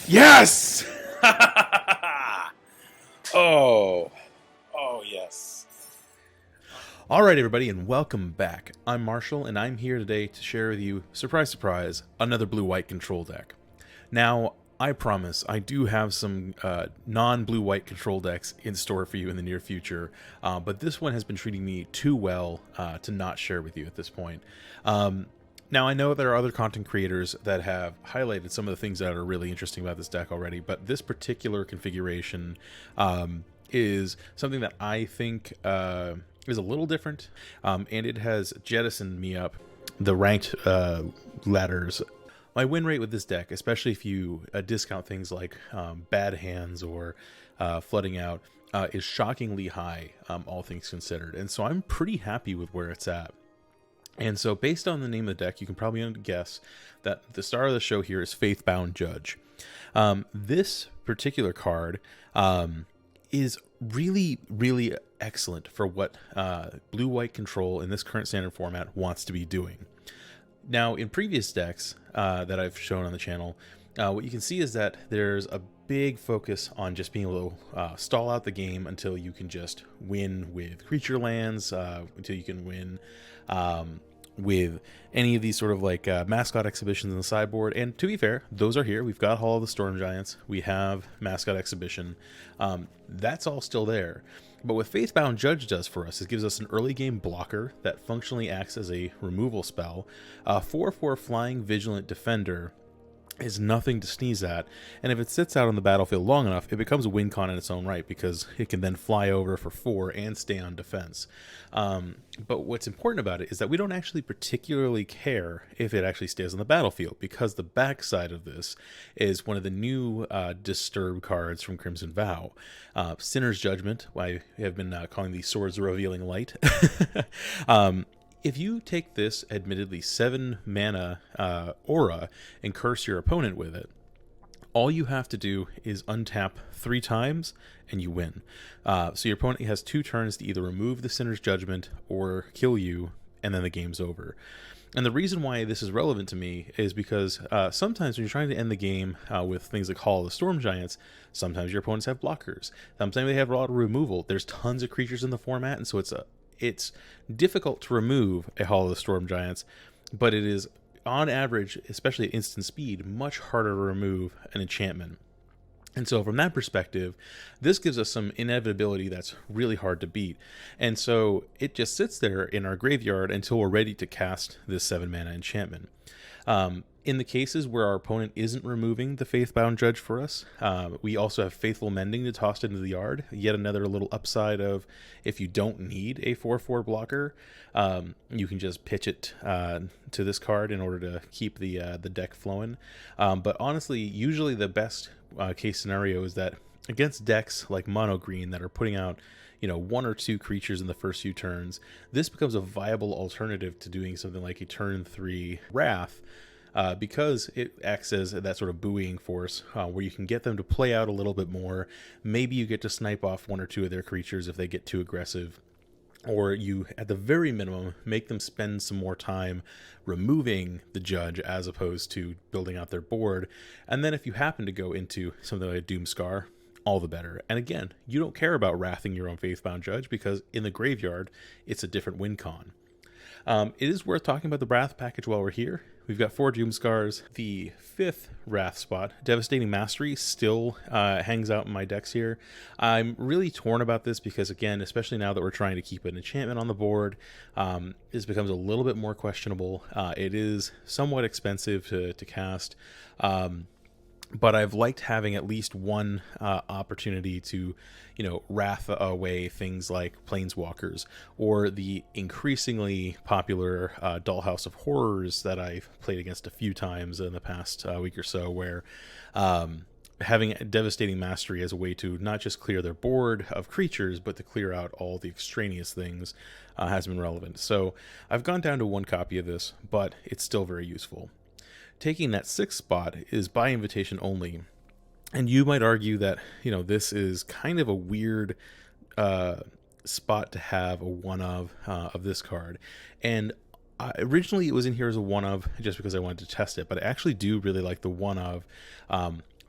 Yes! Oh yes. All right, everybody, and welcome back. I'm Marshall, and I'm here today to share with you, surprise, surprise, another blue-white control deck. Now, I promise, I do have some non-blue-white control decks in store for you in the near future, but this one has been treating me too well to not share with you at this point. Now, I know there are other content creators that have highlighted some of the things that are really interesting about this deck already, but this particular configuration is something that I think is a little different, and it has jettisoned me up the ranked ladders. My win rate with this deck, especially if you discount things like bad hands or flooding out, is shockingly high, all things considered. And so I'm pretty happy with where it's at. And so based on the name of the deck, you can probably guess that the star of the show here is Faithbound Judge. This particular card is really, really excellent for what blue-white control in this current standard format wants to be doing. Now, in previous decks that I've shown on the channel, what you can see is that there's a big focus on just being able to stall out the game until you can just win with creature lands, until you can win with any of these sort of like mascot exhibitions in the sideboard. And to be fair, those are here. We've got Hall of the Storm Giants. We have mascot exhibition. That's all still there. But what Faithbound Judge does for us is gives us an early game blocker that functionally acts as a removal spell. 4/4 flying vigilant defender is nothing to sneeze at, and if it sits out on the battlefield long enough, it becomes a win con in its own right, because it can then fly over for 4 and stay on defense. But what's important about it is that we don't actually particularly care if it actually stays on the battlefield, because the backside of this is one of the new Disturb cards from Crimson Vow. Sinner's Judgment, I have been calling these Swords Revealing Light. If you take this, admittedly 7 mana aura and curse your opponent with it, all you have to do is untap 3 times and you win. So your opponent has 2 turns to either remove the Sinner's Judgment or kill you, and then the game's over. And the reason why this is relevant to me is because sometimes when you're trying to end the game with things like Hall of the Storm Giants, sometimes your opponents have blockers. Sometimes they have a lot of removal. There's tons of creatures in the format, and so it's difficult to remove a Hall of the Storm Giants, but it is, on average, especially at instant speed, much harder to remove an enchantment. And so from that perspective, this gives us some inevitability that's really hard to beat. And so it just sits there in our graveyard until we're ready to cast this 7 mana enchantment. In the cases where our opponent isn't removing the Faithbound Judge for us, we also have Faithful Mending to toss into the yard. Yet another little upside of, if you don't need a 4/4 blocker, you can just pitch it to this card in order to keep the deck flowing. But honestly, usually the best case scenario is that against decks like Mono Green that are putting out 1 or 2 creatures in the first few turns, this becomes a viable alternative to doing something like a turn 3 Wrath, because it acts as that sort of buoying force where you can get them to play out a little bit more. Maybe you get to snipe off 1 or 2 of their creatures if they get too aggressive, or you, at the very minimum, make them spend some more time removing the Judge as opposed to building out their board. And then if you happen to go into something like a Doomscar, all the better. And again, you don't care about wrathing your own Faithbound Judge, because in the graveyard, it's a different win con. It is worth talking about the Wrath package while we're here. We've got 4 Doomscars. The 5th Wrath spot, Devastating Mastery, still hangs out in my decks here. I'm really torn about this because, again, especially now that we're trying to keep an enchantment on the board, this becomes a little bit more questionable. It is somewhat expensive to cast. But I've liked having at least one opportunity to, wrath away things like Planeswalkers, or the increasingly popular Dollhouse of Horrors that I've played against a few times in the past week or so, where having Devastating Mastery as a way to not just clear their board of creatures, but to clear out all the extraneous things has been relevant. So I've gone down to 1 copy of this, but it's still very useful. Taking that 6th spot is by invitation only, and you might argue that this is kind of a weird spot to have a one of this card. And originally it was in here as a one of just because I wanted to test it, but I actually do really like the one of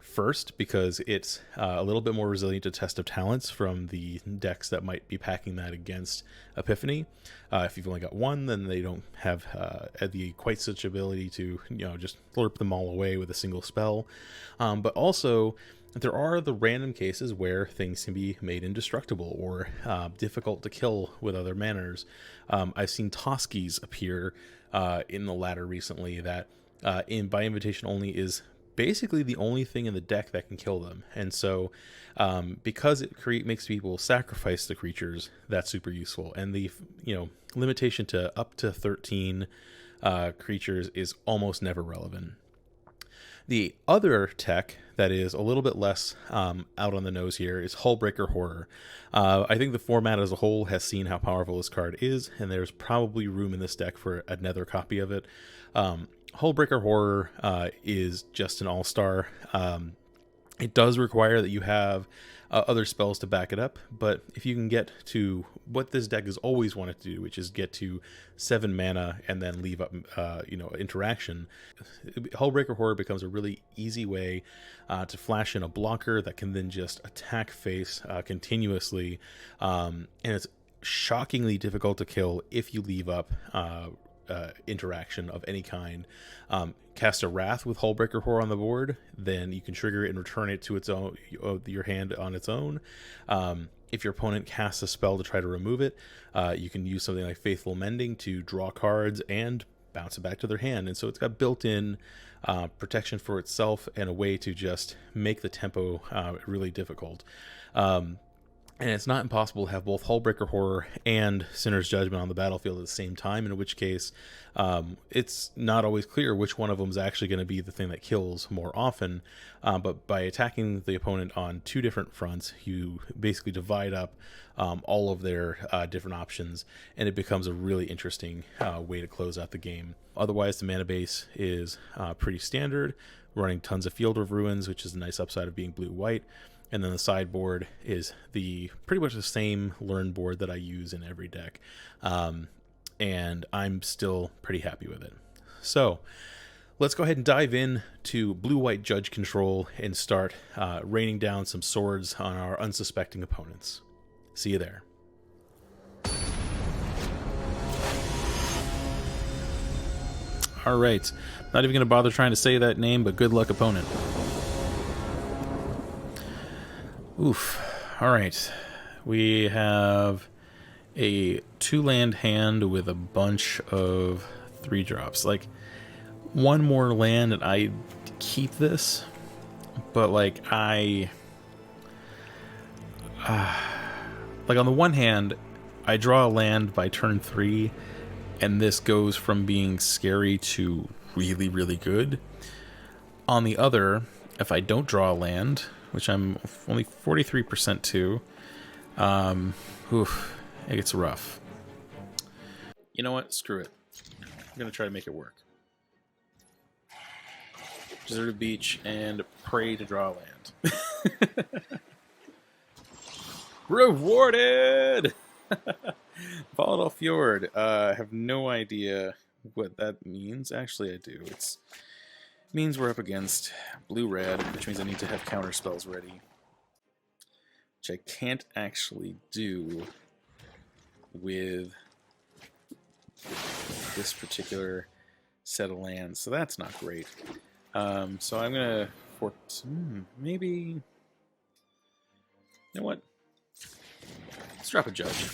first because it's a little bit more resilient to Test of Talents from the decks that might be packing that against Epiphany. If you've only got one, then they don't have the quite such ability to just slurp them all away with a single spell. But also, there are the random cases where things can be made indestructible or difficult to kill with other manners. I've seen Toskies appear in the ladder recently that by invitation only is basically the only thing in the deck that can kill them. And so because it makes people sacrifice the creatures, that's super useful. And the limitation to up to 13 creatures is almost never relevant. The other tech that is a little bit less out on the nose here is Hullbreaker Horror. I think the format as a whole has seen how powerful this card is, and there's probably room in this deck for another copy of it. Hullbreaker Horror is just an all-star. It does require that you have other spells to back it up, but if you can get to what this deck has always wanted to do, which is get to 7 mana and then leave up interaction, Hullbreaker Horror becomes a really easy way to flash in a blocker that can then just attack face continuously, and it's shockingly difficult to kill if you leave up interaction of any kind. Cast a Wrath with Hullbreaker Horror on the board, then you can trigger it and return it to its own your hand on its own. If your opponent casts a spell to try to remove it, you can use something like Faithful Mending to draw cards and bounce it back to their hand. And so it's got built-in protection for itself and a way to just make the tempo really difficult. And it's not impossible to have both Hullbreaker Horror and Sinner's Judgment on the battlefield at the same time, in which case it's not always clear which one of them is actually going to be the thing that kills more often. But by attacking the opponent on 2 different fronts, you basically divide up all of their different options, and it becomes a really interesting way to close out the game. Otherwise, the mana base is pretty standard, running tons of Field of Ruins, which is a nice upside of being blue-white. And then the sideboard is pretty much the same Learn board that I use in every deck. And I'm still pretty happy with it. So let's go ahead and dive in to blue-white Judge control and start raining down some swords on our unsuspecting opponents. See you there. All right. Not even going to bother trying to say that name, but good luck, opponent. Oof. Alright. We have a 2-land hand with a bunch of 3-drops. Like, one more land and I keep this, but like like on the one hand, I draw a land by turn 3, and this goes from being scary to really, really good. On the other, if I don't draw a land, which I'm only 43% to, it gets rough. You know what? Screw it. I'm going to try to make it work. Deserted Beach and pray to draw land. Rewarded! Volatile Fjord. I have no idea what that means. Actually, I do. It means we're up against blue-red, which means I need to have counter spells ready, which I can't actually do with this particular set of lands, so that's not great. So I'm gonna maybe, you know what? Let's drop a Judge.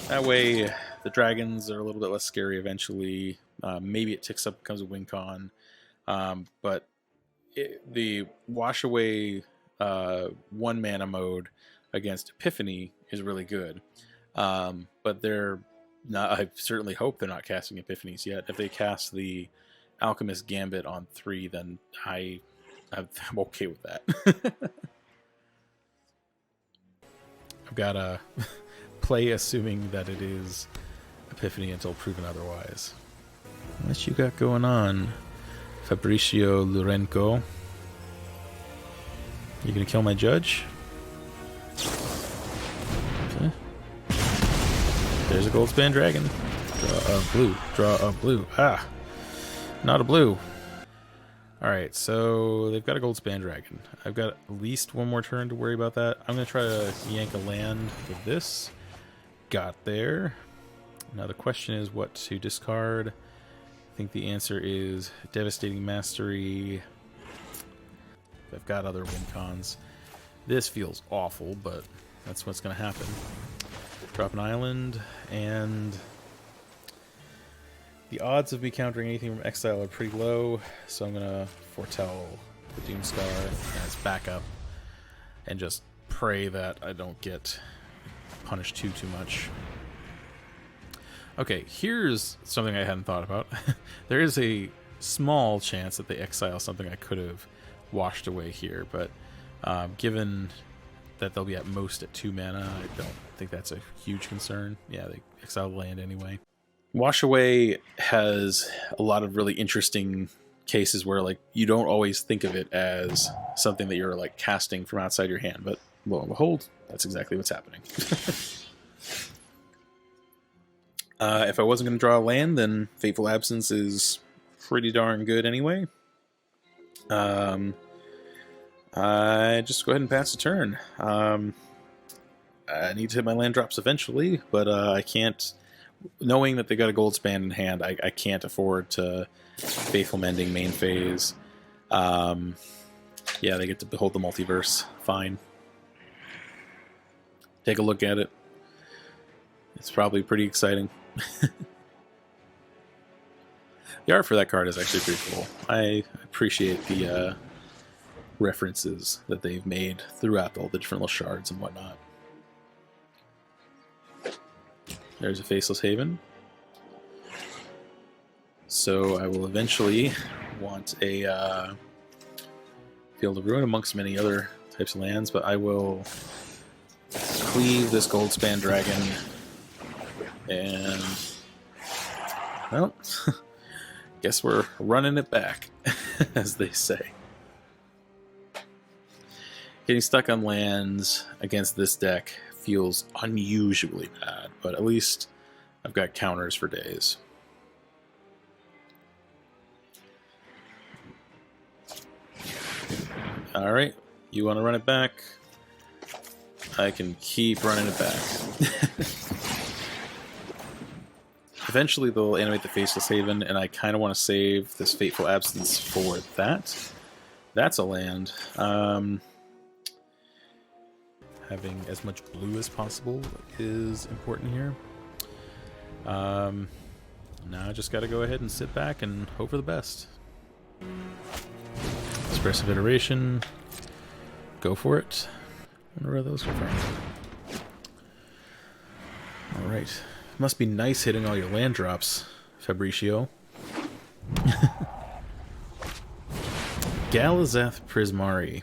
That way, the dragons are a little bit less scary eventually. Maybe it ticks up, becomes a win con. But the wash away 1 mana mode against Epiphany is really good. But they're not. I certainly hope they're not casting Epiphanies yet. If they cast the Alchemist Gambit on 3, then I'm okay with that. I've got to play assuming that it is Epiphany until proven otherwise. What you got going on, Fabricio Lurenko? You gonna kill my Judge? Okay. There's a Goldspan Dragon. Draw a blue. Draw a blue. Ah! Not a blue. Alright, so they've got a Goldspan Dragon. I've got at least one more turn to worry about that. I'm going to try to yank a land with this. Got there. Now the question is what to discard. I think the answer is Devastating Mastery. I've got other win cons. This feels awful, but that's what's going to happen. Drop an island, and the odds of me countering anything from exile are pretty low, so I'm going to foretell the Doomscar as backup and just pray that I don't get punished too much. Okay, here's something I hadn't thought about. There is a small chance that they exile something I could have washed away here, but given that they'll be at most at 2 mana, I don't think that's a huge concern. Yeah, they exile the land anyway. Wash Away has a lot of really interesting cases where, like, you don't always think of it as something that you're, like, casting from outside your hand, but lo and behold, that's exactly what's happening. If I wasn't going to draw a land, then Fateful Absence is pretty darn good anyway. I just go ahead and pass the turn. I need to hit my land drops eventually, but I can't... Knowing that they got a Goldspan in hand, I can't afford to Faithful Mending main phase. Yeah, they get to behold the multiverse. Fine. Take a look at it. It's probably pretty exciting. The art for that card is actually pretty cool. I appreciate the references that they've made throughout all the different little shards and whatnot. There's a Faceless Haven. So I will eventually want a Field of Ruin amongst many other types of lands, but I will cleave this Goldspan Dragon and, well, guess we're running it back, as they say. Getting stuck on lands against this deck feels unusually bad, but at least I've got counters for days. Alright, you want to run it back? I can keep running it back. Eventually they'll animate the Faceless Haven, and I kind of want to save this Fateful Absence for that. That's a land. Having as much blue as possible is important here. Now I just got to go ahead and sit back and hope for the best. Expressive Iteration. Go for it. I wonder where those come from. Alright. Must be nice hitting all your land drops, Fabricio. Galazeth Prismari.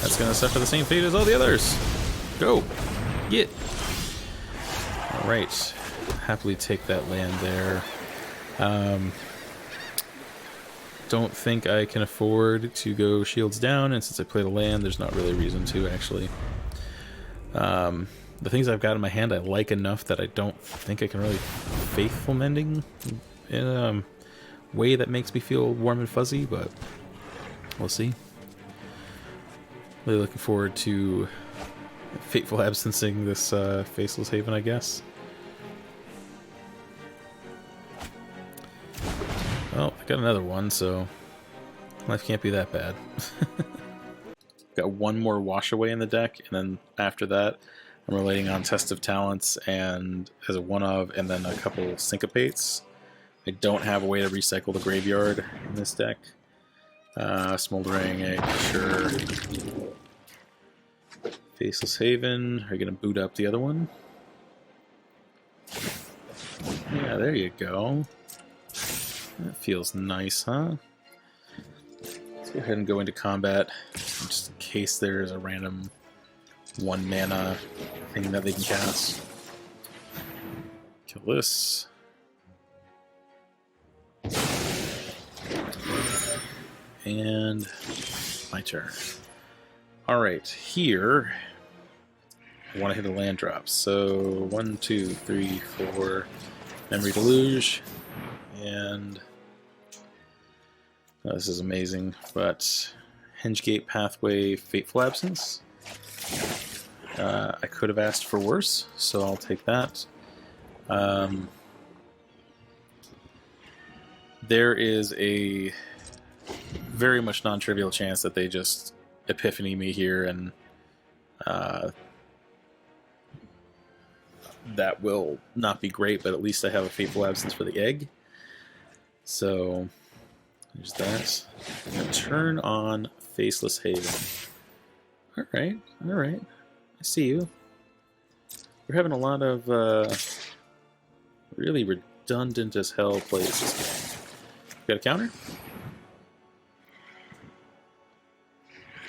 That's going to suffer the same fate as all the others. Go. Get. Alright. Happily take that land there. Don't think I can afford to go shields down, and since I played a land, there's not really a reason to, actually. The things I've got in my hand I like enough that I don't think I can really Faithful Mending in a way that makes me feel warm and fuzzy, but we'll see. Really looking forward to Fateful Absencing this Faceless Haven, I guess. Well, I got another one, so life can't be that bad. Got one more Wash Away in the deck, and then after that, I'm relating on Test of Talents and as a one-of, and then a couple Syncopates. I don't have a way to recycle the graveyard in this deck. Smoldering Egg, sure. Faceless Haven. Are you going to boot up the other one? Yeah, there you go. That feels nice, huh? Let's go ahead and go into combat, just in case there's a random 1 mana thing that they can cast. Kill this. And my turn. Alright, here I want to hit a land drop. So 1, 2, 3, 4 Memory Deluge. and this is amazing, but Hengegate Pathway, Fateful Absence. I could have asked for worse, so I'll take that. There is a very much non-trivial chance that they just Epiphany me here, and that will not be great, but at least I have a Fateful Absence for the egg. So there's that. I'm gonna turn on Faceless Haven. Alright, alright. I see you. We're having a lot of really redundant as hell plays this game. Got a counter?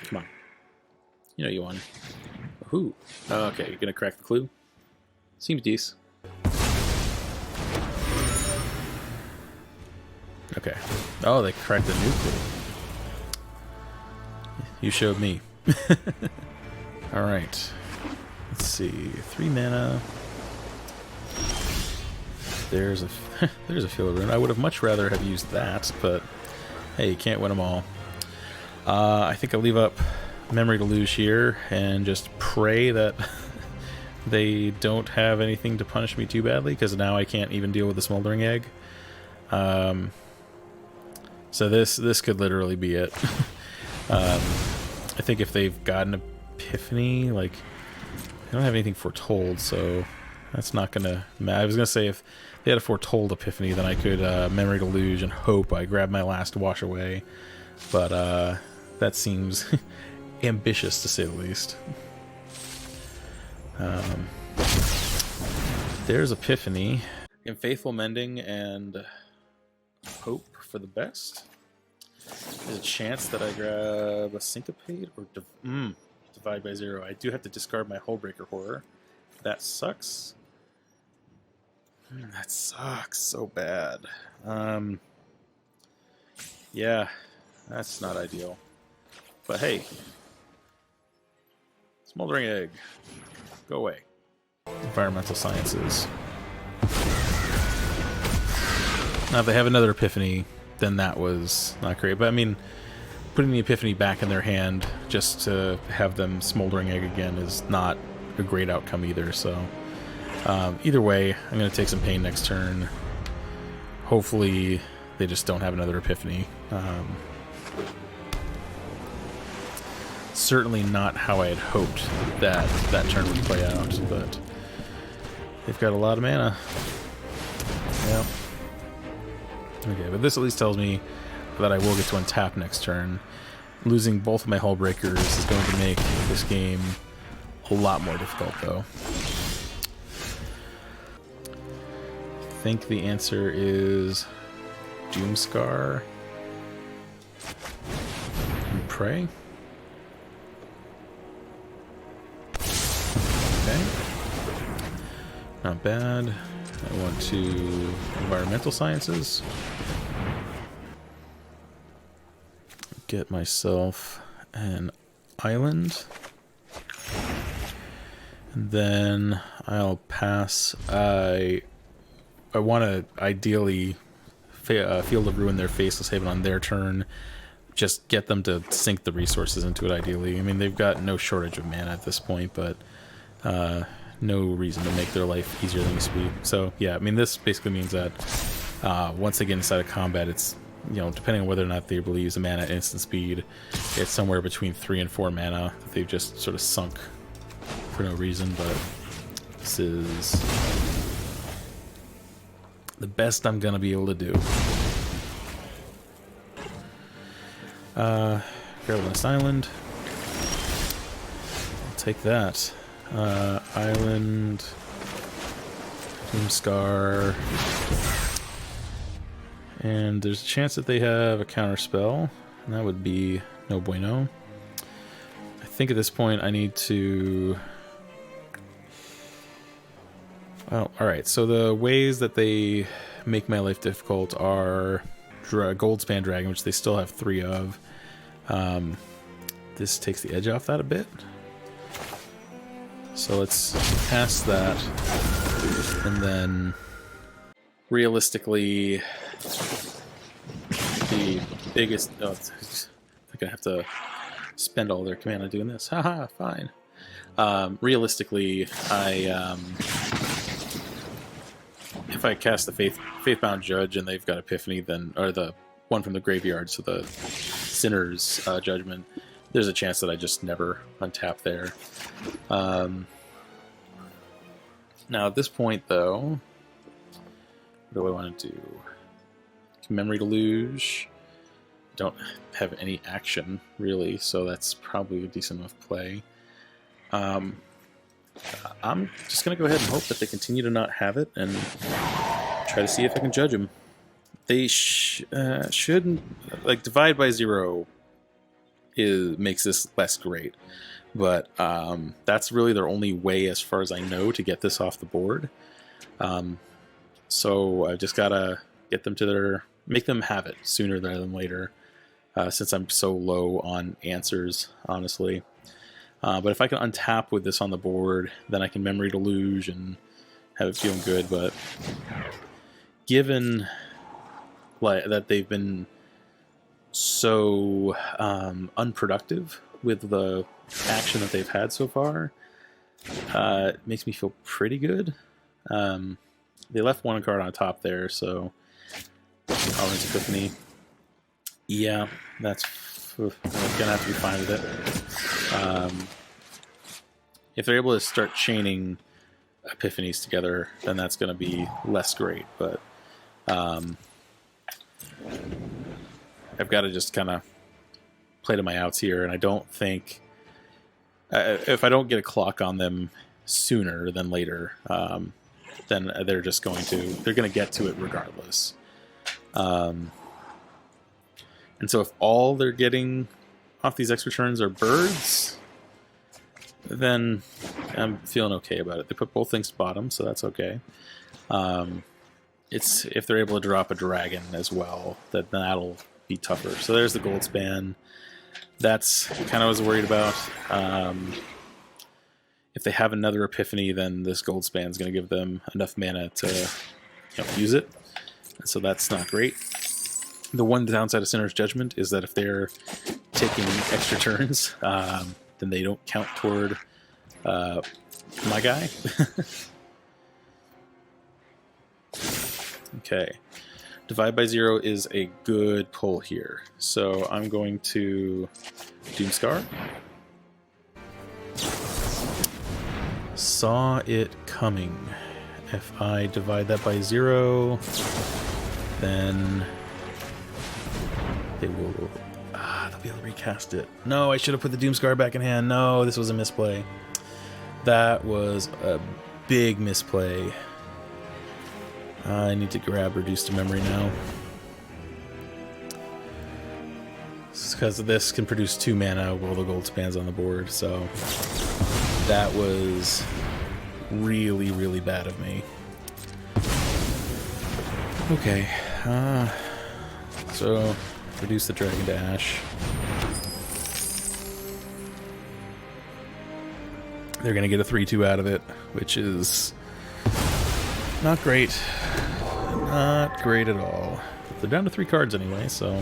Come on. You know you won. Ooh. Okay, you're gonna crack the clue? Seems decent. Okay. Oh, they cracked the new clue. You showed me. Alright. Let's see. 3 mana. There's a there's a Field Rune. I would have much rather have used that, but hey, you can't win them all. I think I'll leave up Memory to Lose here and just pray that they don't have anything to punish me too badly, because now I can't even deal with the Smoldering Egg. So this could literally be it. I think if they've got an Epiphany, like, they don't have anything Foretold, so that's not gonna matter. I was gonna say if they had a Foretold Epiphany, then I could Memory to Lose and hope I grab my last Wash Away, but that seems ambitious to say the least. There's Epiphany. In Faithful Mending and hope for the best. There's a chance that I grab a Syncopate or Divide by 0. I do have to discard my Hullbreaker Horror. That sucks. That sucks so bad. Yeah, that's not ideal. But hey, Smoldering Egg, go away. Environmental Sciences. Now, if they have another Epiphany, then that was not great. But I mean, putting the Epiphany back in their hand just to have them Smoldering Egg again is not a great outcome either. So either way, I'm going to take some pain next turn. Hopefully they just don't have another Epiphany. Certainly not how I had hoped that turn would play out, but they've got a lot of mana. Yep. Okay, but this at least tells me that I will get to untap next turn. Losing both of my Hullbreakers is going to make this game a lot more difficult, though. I think the answer is Doomscar and Pray. Okay. Not bad. I want to Environmental Sciences. Get myself an island. And then I'll pass. I want to ideally Field of Ruin their Faceless Haven on their turn. Just get them to sink the resources into it ideally. I mean, they've got no shortage of mana at this point, but no reason to make their life easier than it used to be. So yeah, I mean, this basically means that once they get inside of combat, it's, you know, depending on whether or not they really use a mana at instant speed, it's somewhere between 3 and 4 mana that they've just sort of sunk for no reason. But this is the best I'm gonna be able to do. Grab this island. I'll take that. Island, Doomscar, and there's a chance that they have a counter spell, and that would be no bueno. I think at this point I need to... Well, alright, so the ways that they make my life difficult are Goldspan Dragon, which they still have 3 of. This takes the edge off that a bit. So let's pass that, and then realistically the biggest... Oh, they're going to have to spend all their mana doing this. Haha, fine. Realistically, if I cast the Faithbound Judge and they've got Epiphany, then, or the one from the graveyard, so the Sinner's Judgment, there's a chance that I just never untap there. Now at this point, though, what do I want to do? Memory Deluge. Don't have any action, really, so that's probably a decent enough play. I'm just going to go ahead and hope that they continue to not have it and try to see if I can judge them. They shouldn't... Like, Divide by Zero makes this less great, but that's really their only way, as far as I know, to get this off the board. So I just got to get them to their... Make them have it sooner rather than later, since I'm so low on answers, honestly. But if I can untap with this on the board, then I can Memory Deluge and have it feeling good. But given that they've been so unproductive with the action that they've had so far, it makes me feel pretty good. They left one card on top there, so Always Epiphany. Yeah, that's gonna have to be fine with it. If they're able to start chaining Epiphanies together, then that's going to be less great. But I've got to just kind of play to my outs here, and I don't think if I don't get a clock on them sooner than later, then they're just going to get to it regardless. And so if all they're getting off these extra turns are birds, then I'm feeling okay about it. They put both things to bottom, so that's okay. It's if they're able to drop a dragon as well, that'll be tougher. So there's the gold span. That's kind of what I was worried about. If they have another Epiphany, then this gold span is going to give them enough mana to use it. So that's not great. The one downside of Sinner's Judgment is that if they're taking extra turns, then they don't count toward my guy. Okay. Divide by Zero is a good pull here. So I'm going to Doomscar. Saw it coming. If I divide that by 0, then they will... they'll be able to recast it. No, I should have put the Doomscar back in hand. No, this was a misplay. That was a big misplay. I need to grab Reduced to Memory now. Because this can produce 2 mana while the gold span's on the board, so that was really, really bad of me. Okay, so reduce the dragon to ash. They're going to get a 3-2 out of it, which is not great. Not great at all. They're down to 3 cards anyway, so...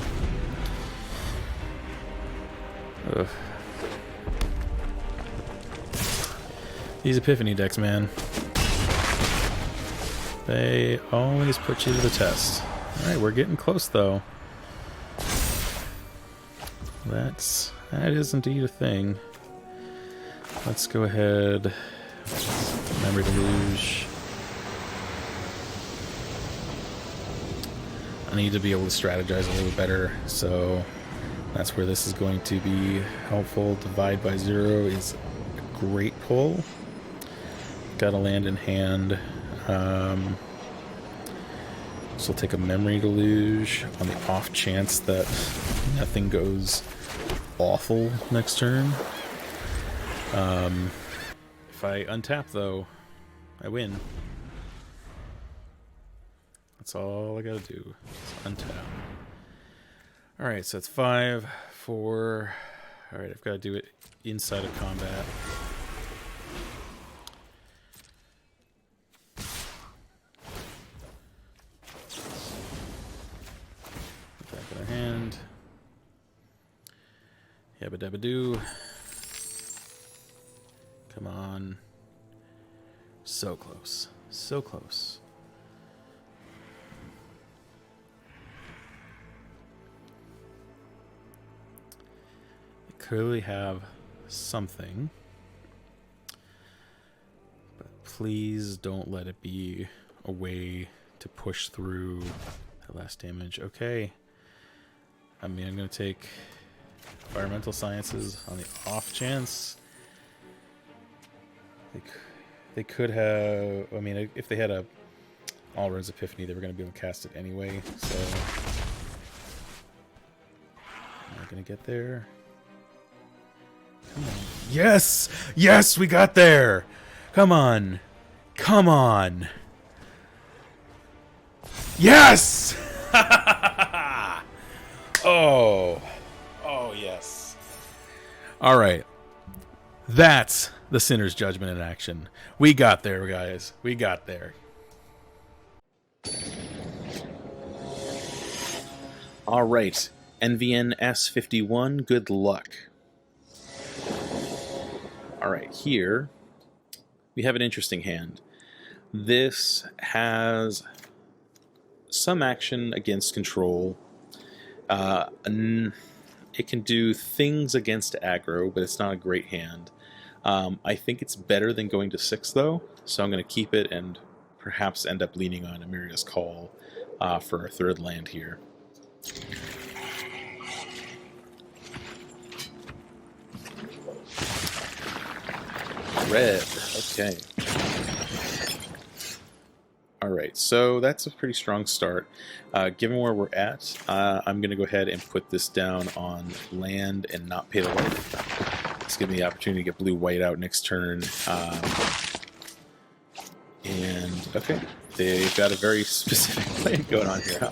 Ugh. These Epiphany decks, man. They always put you to the test. Alright, we're getting close, though. That is indeed a thing. Let's go ahead. Memory Deluge. I need to be able to strategize a little better, so that's where this is going to be helpful. Divide by 0 is a great pull. Got a land in hand. So I'll take a Memory Deluge on the off chance that nothing goes awful next turn. If I untap, though, I win. That's all I gotta do. Is untap. Alright, so it's 5, 4. Alright, I've got to do it inside of combat. Yabba dabba doo. Come on. So close. So close. They clearly have something. But please don't let it be a way to push through that last damage. Okay. I mean, I'm going to take environmental sciences on the off chance. They could have, I mean, if they had a Allrun's Epiphany, they were going to be able to cast it anyway, so am I going to get there? Come on. Yes! Yes, we got there! Come on. Come on. Yes! Oh. Oh, yes. All right. That's the Sinner's Judgment in action. We got there, guys. We got there. All right. NVN S51, good luck. All right, here we have an interesting hand. This has some action against control. It can do things against aggro, but it's not a great hand. I think it's better than going to 6, though, so I'm going to keep it and perhaps end up leaning on Amiria's Call for our third land here. Red, okay. Alright, so that's a pretty strong start. Given where we're at, I'm going to go ahead and put this down on land and not pay the life. It's giving me the opportunity to get blue-white out next turn. And, okay, they've got a very specific plan going on here, huh?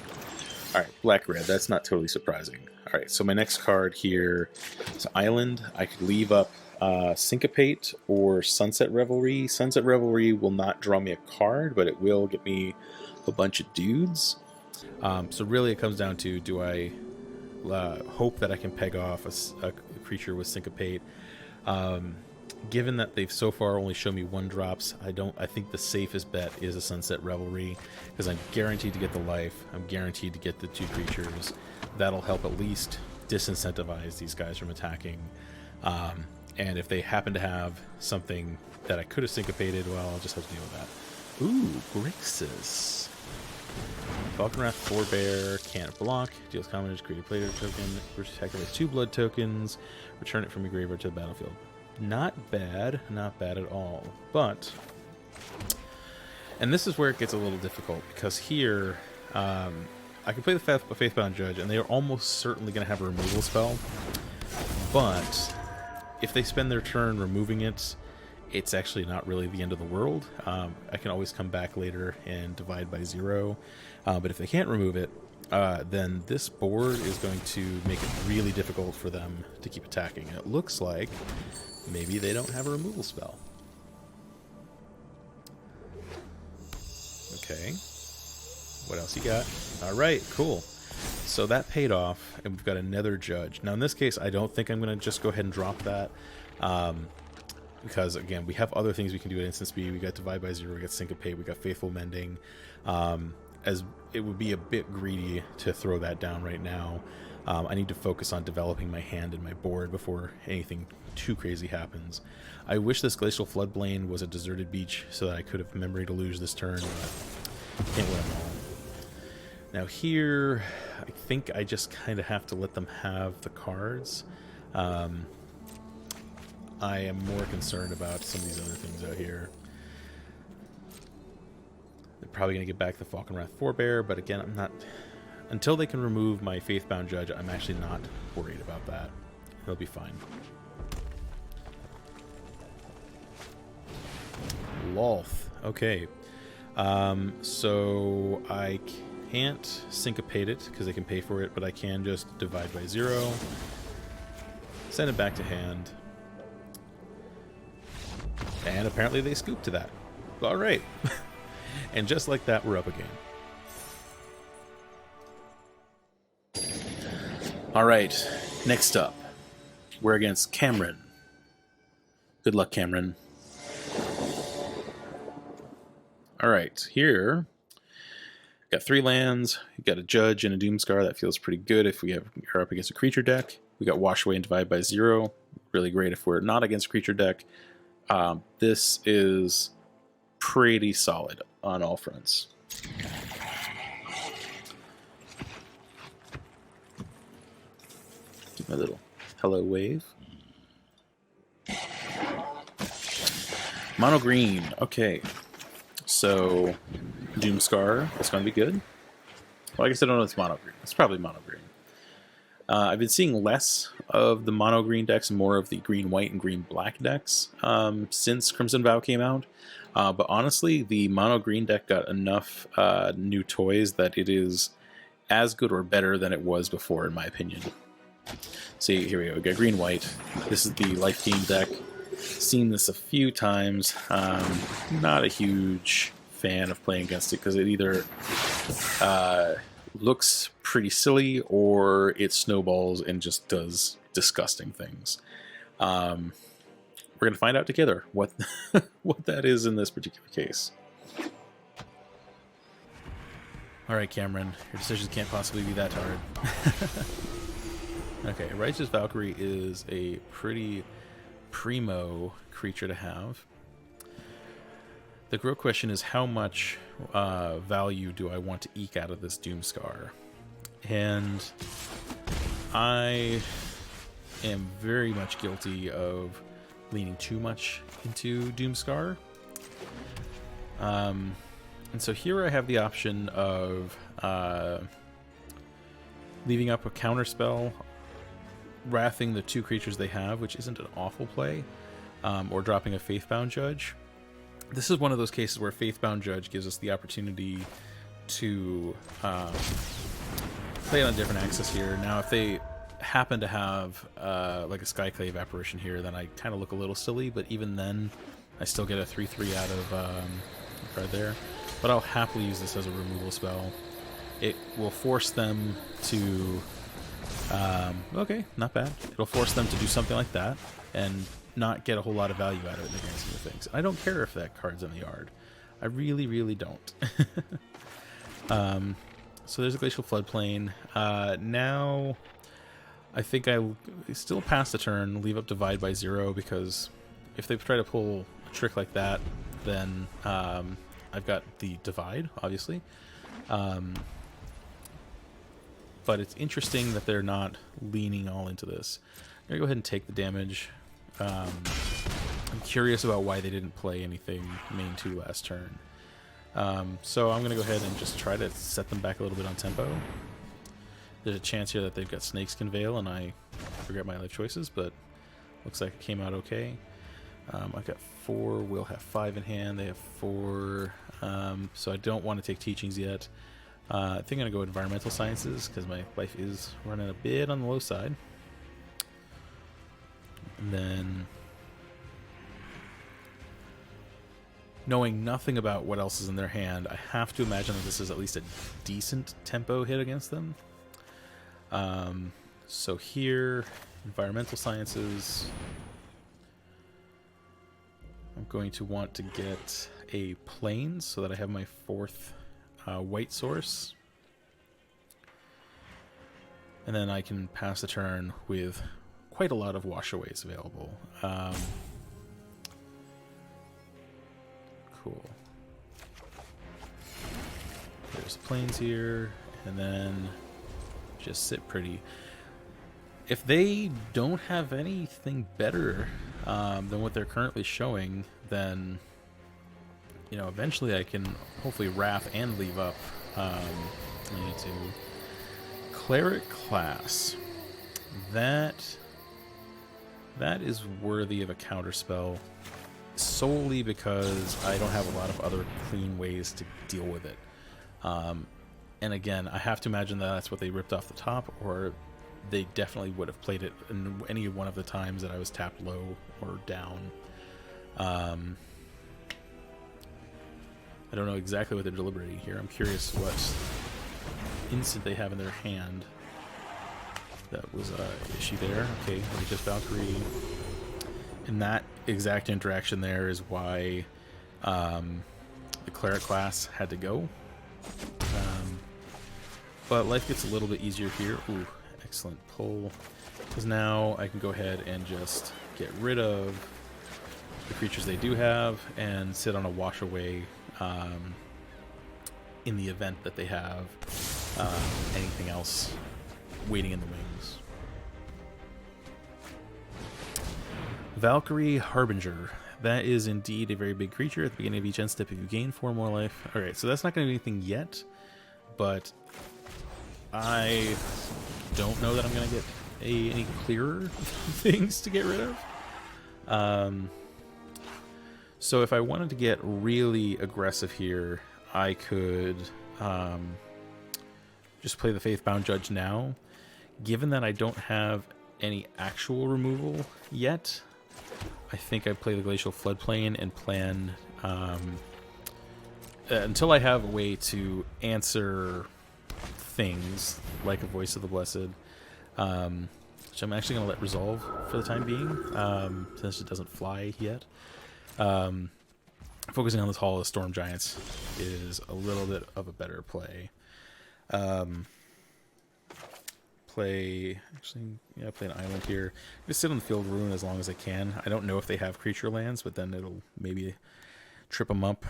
Alright, black-red, that's not totally surprising. Alright, so my next card here is Island. I could leave up Syncopate or Sunset Revelry. Sunset Revelry will not draw me a card, but it will get me a bunch of dudes. So really it comes down to, do I hope that I can peg off a creature with Syncopate? Given that they've so far only shown me 1-drops, I think the safest bet is a Sunset Revelry, because I'm guaranteed to get the life, I'm guaranteed to get the 2 creatures. That'll help at least disincentivize these guys from attacking. And if they happen to have something that I could have syncopated, well, I'll just have to deal with that. Ooh, Grixis. Falconwrath Forebear, can't block, deals commoners, create a player token, attacker with 2 blood tokens, return it from your graveyard to the battlefield. Not bad at all. But, and this is where it gets a little difficult, because here, I can play the Faithbound Judge, and they are almost certainly going to have a removal spell, but if they spend their turn removing it, it's actually not really the end of the world. I can always come back later and divide by 0. But if they can't remove it, then this board is going to make it really difficult for them to keep attacking. And it looks like maybe they don't have a removal spell. Okay. What else you got? All right, cool. So that paid off, and we've got another Judge. Now, in this case, I don't think I'm going to just go ahead and drop that, because, again, we have other things we can do at instant speed. We got Divide by 0, we got Syncopate, we got Faithful Mending. As it would be a bit greedy to throw that down right now. I need to focus on developing my hand and my board before anything too crazy happens. I wish this Glacial Floodplain was a deserted beach so that I could have Memory Deluge this turn, but can't win them all. Now here, I think I just kind of have to let them have the cards. I am more concerned about some of these other things out here. They're probably going to get back the Falconwrath Forebear, but again, I'm not... Until they can remove my Faithbound Judge, I'm actually not worried about that. They'll be fine. Lolth. Okay. So I can't syncopate it because they can pay for it, but I can just divide by 0, send it back to hand, and apparently they scoop to that. All right. And just like that, we're up again. All right, next up, We're against Cameron. Good luck, Cameron. Alright, here got 3 lands, you got a Judge and a Doomscar. That feels pretty good if we are up against a creature deck. We got Wash Away and Divide by 0. Really great if we're not against a creature deck. This is pretty solid on all fronts. Do my little hello wave. Mono green. Okay. So, Doomscar, that's going to be good. Well, I guess I don't know if it's mono green. It's probably mono green. I've been seeing less of the mono green decks and more of the green white and green black decks since Crimson Vow came out. But honestly, the mono green deck got enough new toys that it is as good or better than it was before, in my opinion. See, here we go. We got green white. This is the Lifegain deck. Seen this a few times. Not a huge fan of playing against it because it either looks pretty silly or it snowballs and just does disgusting things. We're going to find out together what what that is in this particular case. All right, Cameron, your decisions can't possibly be that hard. Okay, Righteous Valkyrie is a pretty primo creature to have. The real question is how much value do I want to eke out of this Doomscar? And I am very much guilty of leaning too much into Doomscar. And so here I have the option of leaving up a counterspell, wrathing the 2 creatures they have, which isn't an awful play, or dropping a Faithbound Judge. This is one of those cases where Faithbound Judge gives us the opportunity to play on a different axis here. Now, if they happen to have like a Skyclave Apparition here, then I kind of look a little silly, but even then, I still get a 3/3 out of right there. But I'll happily use this as a removal spell. It will force them to... okay, not bad. It'll force them to do something like that, and not get a whole lot of value out of it in the grand scheme of things. I don't care if that card's in the yard. I really, really don't. So there's a Glacial Floodplain. Now, I think I still pass the turn, leave up Divide by 0, because if they try to pull a trick like that, then I've got the Divide, obviously. But it's interesting that they're not leaning all into this. I'm going to go ahead and take the damage. I'm curious about why they didn't play anything main 2 last turn. So I'm going to go ahead and just try to set them back a little bit on tempo. There's a chance here that they've got Snakeskin Veil and I forget my life choices, but looks like it came out okay. I've got 4, we'll have 5 in hand, they have 4, so I don't want to take Teachings yet. I think I'm going to go Environmental Sciences because my life is running a bit on the low side. And then, knowing nothing about what else is in their hand, I have to imagine that this is at least a decent tempo hit against them. So here, Environmental Sciences. I'm going to want to get a Plains so that I have my 4th white source. And then I can pass the turn with quite a lot of washaways available. Cool. There's the Plains here, and then just sit pretty. If they don't have anything better than what they're currently showing, then you know, eventually I can hopefully wrath and leave up. I need to Cleric class. That is worthy of a counterspell solely because I don't have a lot of other clean ways to deal with it. And again, I have to imagine that that's what they ripped off the top, or they definitely would have played it in any one of the times that I was tapped low or down. I don't know exactly what they're deliberating here. I'm curious what instant they have in their hand. that was an issue there. Okay, let me just Valkyrie. And that exact interaction there is why the cleric class had to go. But life gets a little bit easier here. Ooh, excellent pull. Because now I can go ahead and just get rid of the creatures they do have and sit on a wash away in the event that they have anything else waiting in the wings. Valkyrie Harbinger. That is indeed a very big creature. At the beginning of each end step, if you gain 4 more life. Alright, so that's not going to do anything yet, but I don't know that I'm going to get any clearer things to get rid of. So if I wanted to get really aggressive here, I could just play the Faithbound Judge now. Given that I don't have any actual removal yet, I think I'd play the Glacial Floodplain and plan until I have a way to answer things like a Voice of the Blessed, which I'm actually going to let resolve for the time being, since it doesn't fly yet. Focusing on this Hall of Storm Giants is a little bit of a better play. Play an island here. Just sit on the Field of Ruin as long as I can. I don't know if they have creature lands, but then it'll maybe trip them up.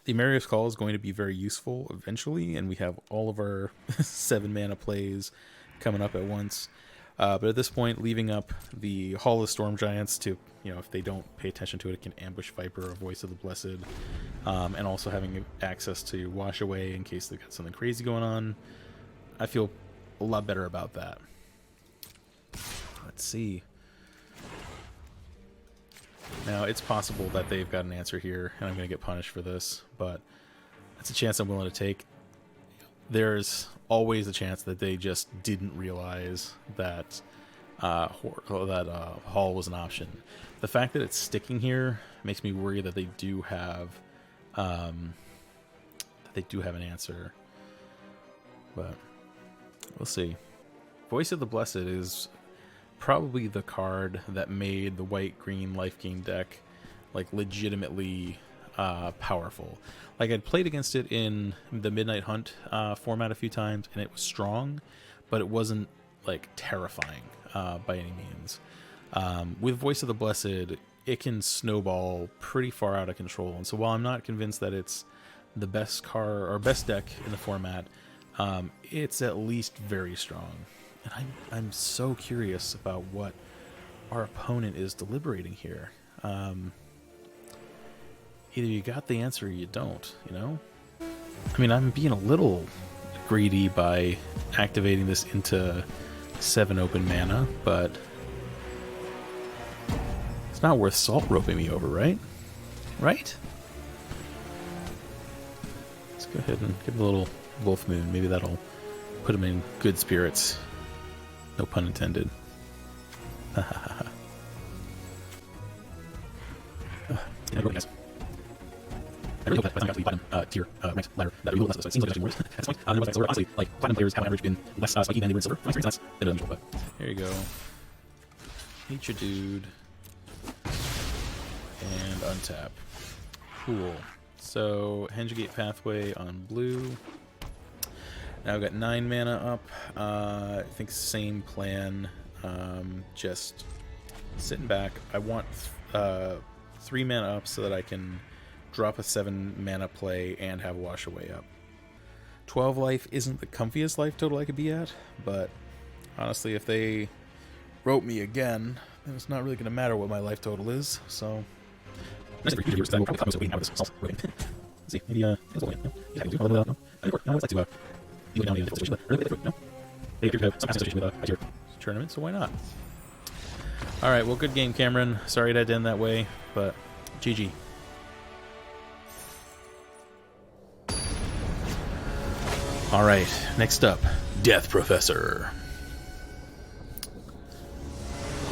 The Marius Call is going to be very useful eventually, and we have all of our 7 mana plays coming up at once. But at this point, leaving up the Hall of Storm Giants to, if they don't pay attention to it, it can ambush Viper or Voice of the Blessed, and also having access to Wash Away in case they've got something crazy going on. I feel a lot better about that. Let's see. Now, it's possible that they've got an answer here, and I'm going to get punished for this, but that's a chance I'm willing to take. There's always a chance that they just didn't realize that Hall was an option. The fact that it's sticking here makes me worry that they do have an answer, but we'll see. Voice of the Blessed is probably the card that made the white-green Lifegain deck legitimately powerful. I'd played against it in the Midnight Hunt format a few times, and it was strong, but it wasn't terrifying by any means. With Voice of the Blessed, it can snowball pretty far out of control, and so while I'm not convinced that it's the best card or best deck in the format, it's at least very strong. And I'm so curious about what our opponent is deliberating here. Either you got the answer or you don't, I mean, I'm being a little greedy by activating this into 7 open mana, but it's not worth salt roping me over, right? Right? Let's go ahead and give him a little Wolf Moon. Maybe that'll put him in good spirits. No pun intended. Ha ha ha ha. I really hope that by the time I got to the bottom tier ranked ladder, that it will less of this. So it seems like actually more at this point. So honestly, platinum players have on average been less spiky than they were in silver. For my experience, that's a bit unusual, but here you go. Meet your dude. And untap. Cool. So, Hengegate Pathway on blue. Now I've got 9 mana up. I think same plan. Just sitting back. I want 3 mana up so that I can drop a 7 mana play and have Wash Away up. 12 life isn't the comfiest life total I could be at, but honestly, if they rope me again, then it's not really going to matter what my life total is, so... Nice for future viewers, because I will probably waiting out of this salt roping. Let's see, maybe, let's wait, no? Yeah, we'll do a little bit of that, no? No, I'd like to, you down the situation, but really, no? They appear to have some association with, Azorius tournament, so why not? Alright, well, good game, Cameron. Sorry it had to end that way, but GG. Alright, next up, Death Professor.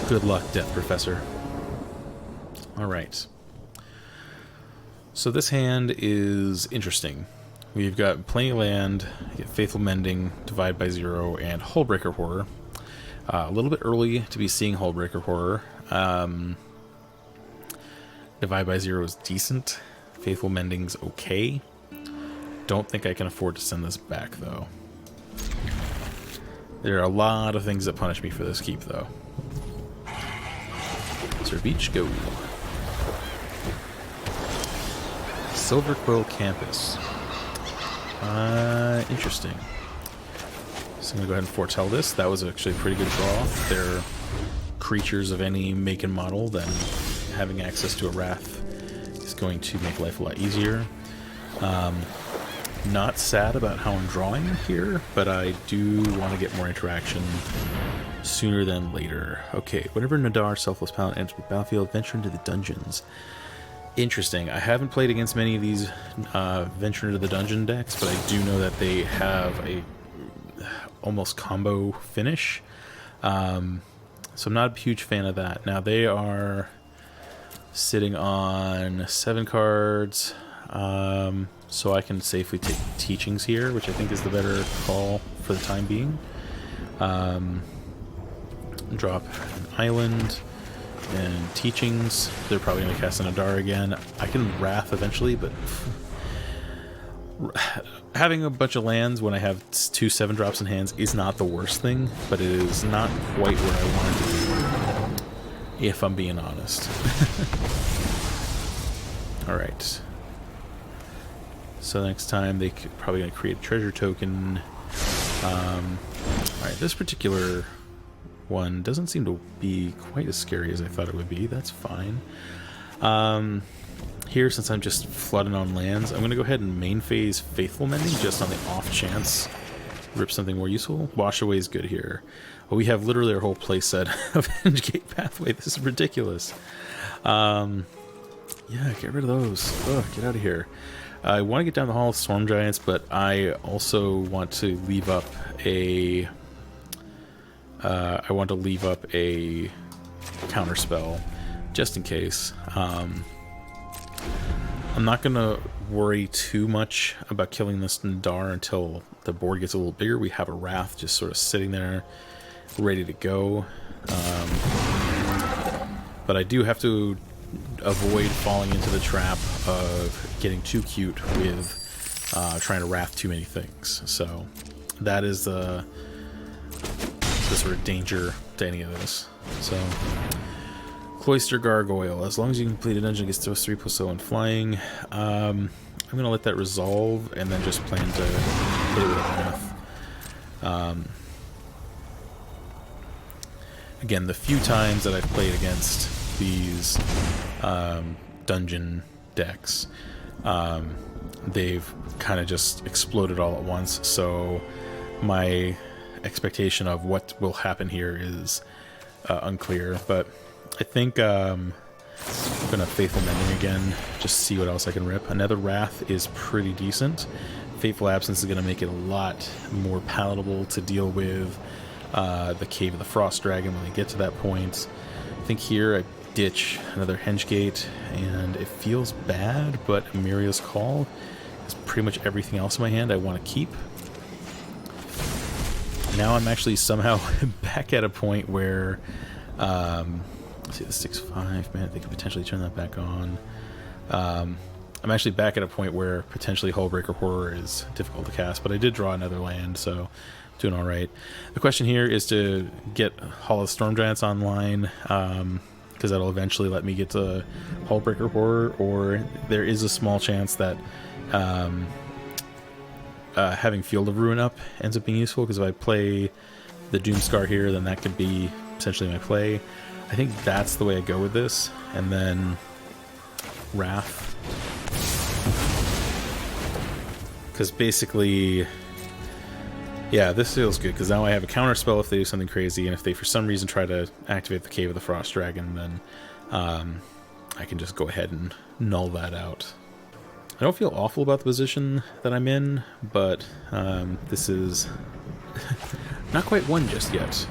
Good luck, Death Professor. Alright. So this hand is interesting. we've got plenty of land, Faithful Mending, Divide by Zero, and Hullbreaker Horror. A little bit early to be seeing Hullbreaker Horror. Divide by Zero is decent. Faithful Mending's okay. Don't think I can afford to send this back, though. There are a lot of things that punish me for this keep, though. Sir Beach, go. Silver Quill Campus. Interesting. So I'm going to go ahead and foretell this. That was actually a pretty good draw. They're creatures of any make and model, then having access to a Wrath is going to make life a lot easier. Not sad about how I'm drawing here, but I do want to get more interaction sooner than later. Okay, whenever Nadar, Selfless Paladin, enters the battlefield, venture into the dungeons. Interesting. I haven't played against many of these venture into the dungeon decks, but I do know that they have a almost combo finish. So I'm not a huge fan of that. Now they are sitting on 7 cards, so I can safely take Teachings here, which I think is the better call for the time being. Drop an island and Teachings. They're probably going to cast an Adar again. I can Wrath eventually, but having a bunch of lands when I have 2 7-drops in hands is not the worst thing, but it is not quite where I want it to be, if I'm being honest. Alright. So next time they could probably going to create a treasure token. Alright, this particular one doesn't seem to be quite as scary as I thought it would be. That's fine. Here, since I'm just flooding on lands, I'm going to go ahead and main phase Faithful Mending just on the off chance. Rip something more useful. Wash Away is good here. Well, we have literally our whole playset of Henge Pathway. This is ridiculous. Yeah, get rid of those. Ugh, get out of here. I want to get down the Hall of Storm Giants, but I also want to leave up a... counter spell just in case. I'm not going to worry too much about killing this Nadar until the board gets a little bigger. We have a Wrath just sort of sitting there ready to go. But I do have to avoid falling into the trap of getting too cute with trying to Wrath too many things. So that is the sort of danger to any of this. So Cloister Gargoyle. As long as you complete a dungeon, it gets to 3+0 and flying. I'm going to let that resolve and then just plan to hit it with a Wrath. Again, the few times that I've played against these dungeon decks, they've kind of just exploded all at once, so my expectation of what will happen here is unclear, but I think I'm going to Faithful Mending again, just see what else I can rip. Another Wrath is pretty decent. Fateful Absence is going to make it a lot more palatable to deal with the Cave of the Frost Dragon when they get to that point. I think here I ditch another Hengegate, and it feels bad, but Amiria's Call is pretty much everything else in my hand I want to keep. Now I'm actually somehow back at a point where, let's see, the 6/5, man, they could potentially turn that back on. I'm actually back at a point where potentially Hullbreaker Horror is difficult to cast, but I did draw another land, so doing all right. The question here is to get Hall of Storm Giants online, because that'll eventually let me get to Hullbreaker Horror, or there is a small chance that having Field of Ruin up ends up being useful, because if I play the Doomscar here, then that could be potentially my play. I think that's the way I go with this, and then Wrath. Because basically, yeah, this feels good, because now I have a counter spell if they do something crazy, and if they for some reason try to activate the Cave of the Frost Dragon, then I can just go ahead and null that out. I don't feel awful about the position that I'm in, but this is not quite won just yet.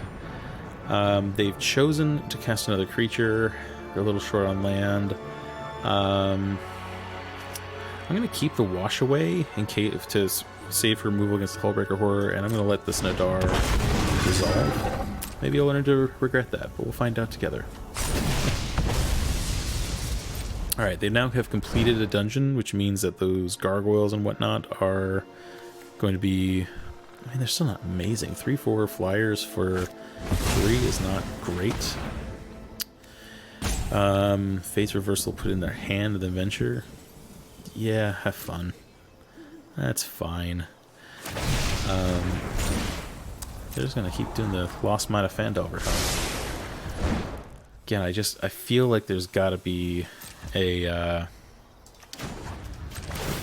They've chosen to cast another creature. They're a little short on land. I'm going to keep the Wash Away in case to save for removal against the Hullbreaker Horror, and I'm going to let this Nadar dissolve. Maybe I'll learn to regret that, but we'll find out together. Alright, they now have completed a dungeon, which means that those gargoyles and whatnot are going to be... I mean, they're still not amazing. 3/4 flyers for 3 is not great. Fate's Reversal put in their hand and then venture. Yeah, have fun. That's fine. They're just gonna keep doing the Lost Mine of Phandelver, huh? Again, I feel like there's gotta be a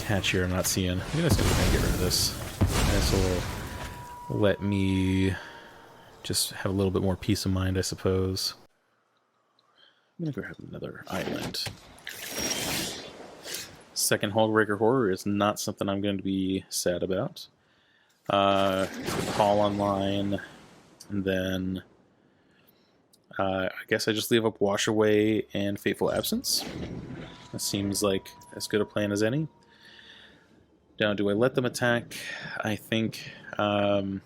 catch here I'm not seeing. I'm gonna just go ahead and get rid of this. This will let me just have a little bit more peace of mind, I suppose. I'm gonna go have another island. Second Hullbreaker Horror is not something I'm going to be sad about. Call online, and then I guess I just leave up Wash Away and Fateful Absence. That seems like as good a plan as any. Now, do I let them attack? I think, let's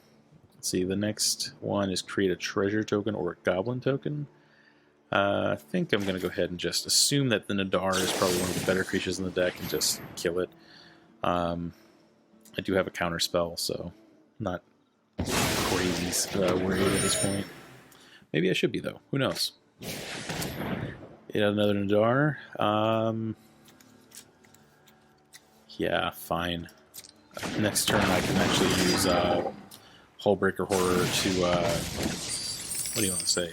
see, the next one is create a treasure token or a goblin token. I think I'm going to go ahead and just assume that the Nadar is probably one of the better creatures in the deck and just kill it. I do have a counter spell, so not crazy worried at this point. Maybe I should be, though. Who knows? It had another Nadar. Yeah, fine. Next turn I can actually use Hullbreaker Horror to, what do you want to say,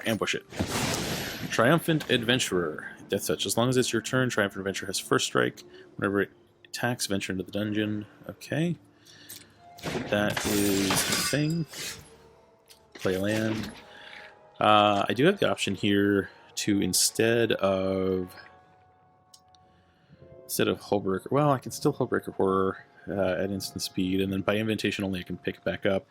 ambush it. Triumphant Adventurer. Death Touch. As long as it's your turn, Triumphant Adventurer has first strike. Whenever it attacks, venture into the dungeon. Okay. That is the thing. Play a land. I do have the option here to instead of Hullbreaker... Well, I can still Hullbreaker Horror at instant speed, and then by invitation only I can pick it back up.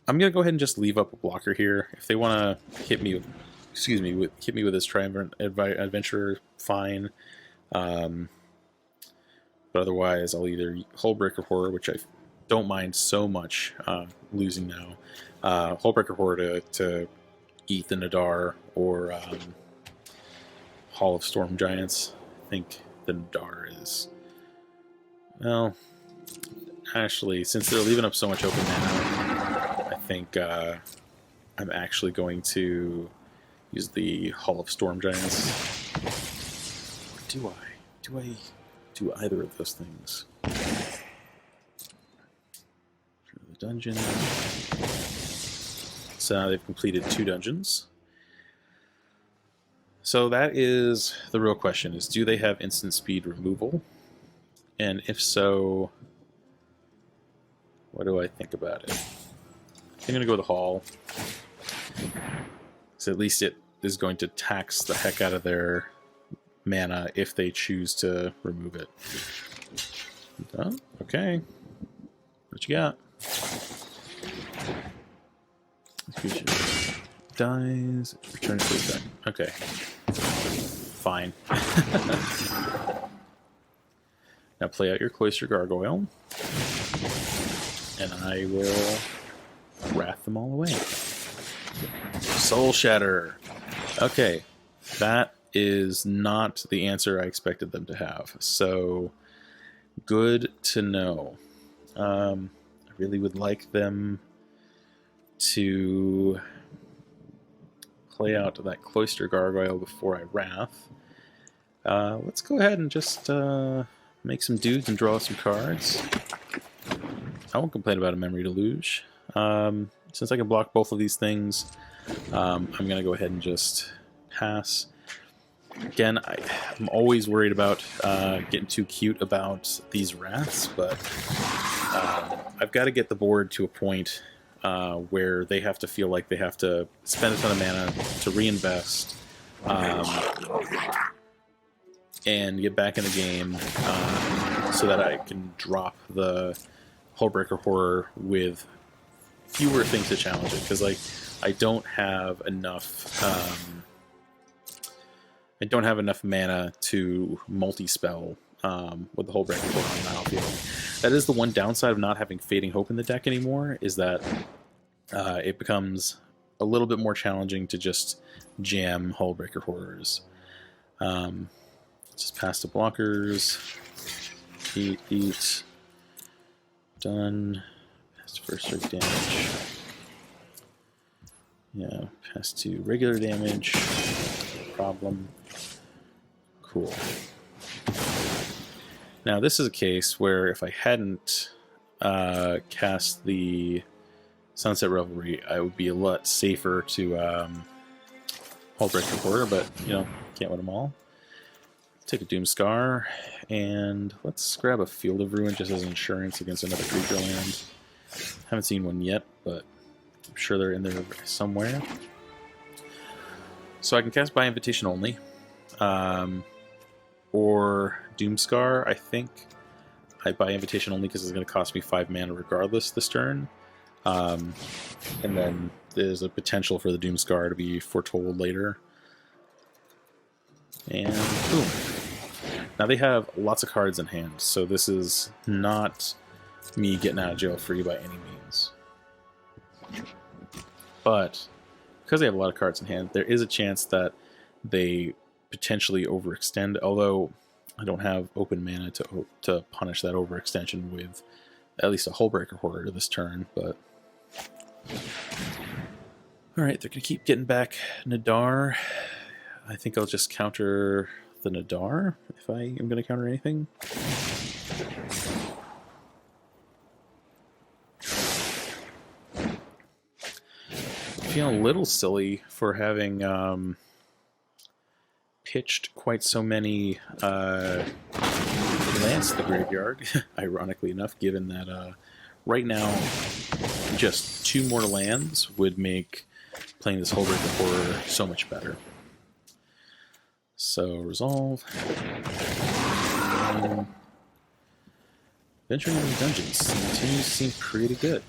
I'm going to go ahead and just leave up a blocker here. If they want to hit me with... hit me with this Triumphant Adventurer, fine. But otherwise, I'll either Hullbreaker Horror, which I don't mind so much losing now. Hullbreaker Horror to eat the Nadar, or Hall of Storm Giants. I think the Nadar is... Well, actually, since they're leaving up so much open mana, I think I'm actually going to use the Hall of Storm Giants. Or do I do either of those things? The dungeon. So now they've completed 2 dungeons. So that is the real question, is do they have instant speed removal? And if so, what do I think about it? I'm going to go with the Hall. So at least it is going to tax the heck out of their mana if they choose to remove it. Oh, okay. What you got? Creature dies. Return to the deck. Okay. Fine. Now play out your Cloister Gargoyle. And I will wrath them all away. Soul Shatter. Okay. That is not the answer I expected them to have. So, good to know. I really would like them to play out that Cloister Gargoyle before I Wrath. Let's go ahead and just make some dudes and draw some cards. I won't complain about a Memory Deluge. Since I can block both of these things, I'm going to go ahead and just pass. Again, I'm always worried about getting too cute about these Wraths, but I've got to get the board to a point where they have to feel like they have to spend a ton of mana to reinvest and get back in the game so that I can drop the Hullbreaker Horror with fewer things to challenge it, because like I don't have enough mana to multi-spell with the Hullbreaker Horror on the battlefield. That is the one downside of not having Fading Hope in the deck anymore, is that it becomes a little bit more challenging to just jam Hullbreaker Horrors. Just pass the blockers. Eat. Done. Pass to first strike damage. Yeah, pass to regular damage. No problem. Cool. Now this is a case where if I hadn't cast the Sunset Revelry, I would be a lot safer to Hullbreaker Horror, but you know, can't win them all. Take a Doomscar, and let's grab a Field of Ruin just as insurance against another creature land. Haven't seen one yet, but I'm sure they're in there somewhere. So I can cast by invitation only, or Doomscar. I think I buy invitation only because it's going to cost me 5 mana regardless this turn. And then there's a potential for the Doomscar to be foretold later. And boom. Now they have lots of cards in hand, so this is not me getting out of jail free by any means. But because they have a lot of cards in hand, there is a chance that they potentially overextend, although I don't have open mana to punish that overextension with at least a Hullbreaker Horror this turn, but alright, they're going to keep getting back Nadar. I think I'll just counter the Nadar if I am going to counter anything. Feeling a little silly for having pitched quite so many lands to the graveyard, ironically enough, given that right now just 2 more lands would make playing this Hullbreaker Horror so much better. So, resolve. Venturing into dungeons continues to seem pretty good.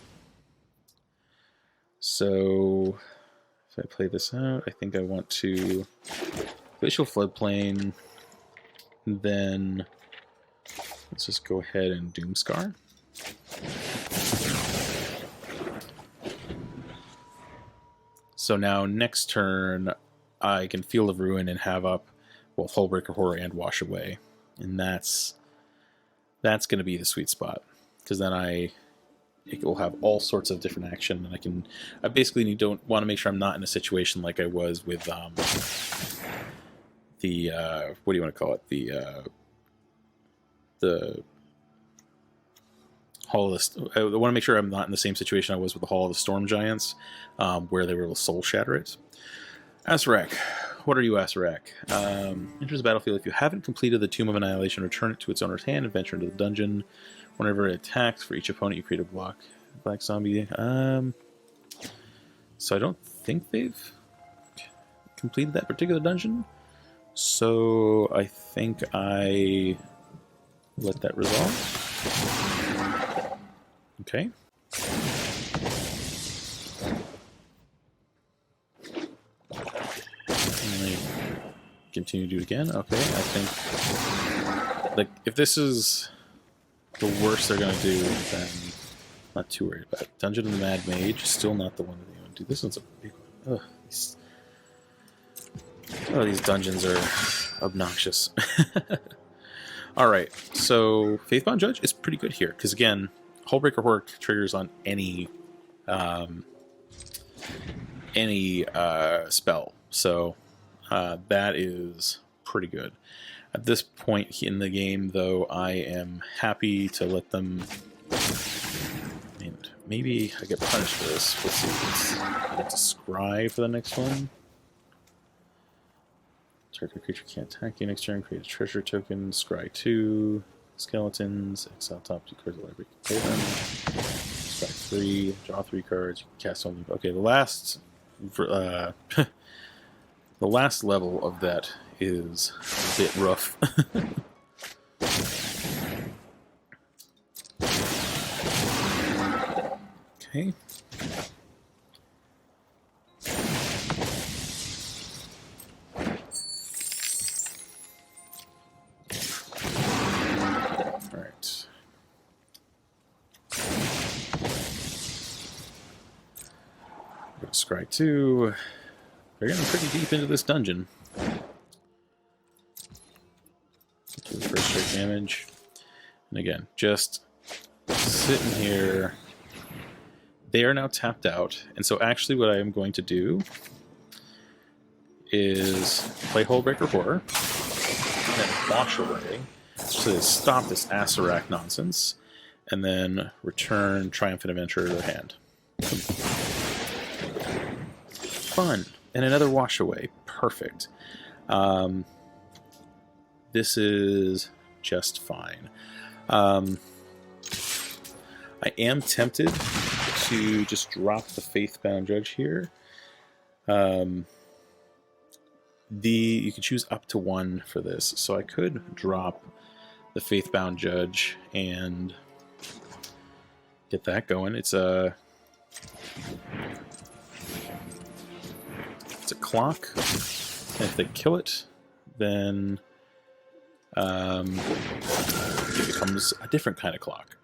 So, if I play this out, I think I want to Glacial Floodplain, then let's just go ahead and Doomscar. So now next turn I can Field of Ruin and have up both Hullbreaker Horror and Wash Away, and that's going to be the sweet spot, because then it will have all sorts of different action, and I basically don't want to make sure I'm not in a situation like I was with the what do you want to call it, the Hall of the, I want to make sure I'm not in the same situation I was with the Hall of the Storm Giants, where they were able to soul shatter it. Asarak. What are you, Asarak? Enters the battlefield. If you haven't completed the Tomb of Annihilation, return it to its owner's hand and venture into the dungeon. Whenever it attacks, for each opponent you create a black zombie. So I don't think they've completed that particular dungeon. So I think I let that resolve. Okay. Continue to do it again. Okay, I think, like, if this is the worst they're gonna do, then I'm not too worried about it. Dungeon of the Mad Mage, still not the one that they want to do. This one's a big one. These dungeons are obnoxious. Alright, so Faithbound Judge is pretty good here, because again, Hullbreaker Horror triggers on any spell, so that is pretty good. At this point in the game, though, I am happy to let them... I mean, maybe I get punished for this. Let's see. I get to scry for the next one. Target creature can't attack you next turn. Create a treasure token. Scry 2. Skeletons. Exile top 2 cards of the library. Play them. Scry 3. Draw 3 cards. You can cast only... Okay, the last... the last level of that is a bit rough. Okay. Scry 2. They're getting pretty deep into this dungeon. Do the first straight damage. And again, just sitting here. They are now tapped out, and so actually what I am going to do is play Hullbreaker Horror, and then wash away to stop this Azorius nonsense, and then return Triumphant Adventurer to their hand. Fun. And another wash away. Perfect. This is just fine. I am tempted to just drop the Faithbound Judge here. You can choose up to 1 for this, so I could drop the Faithbound Judge and get that going. It's a clock, and if they kill it, then it becomes a different kind of clock.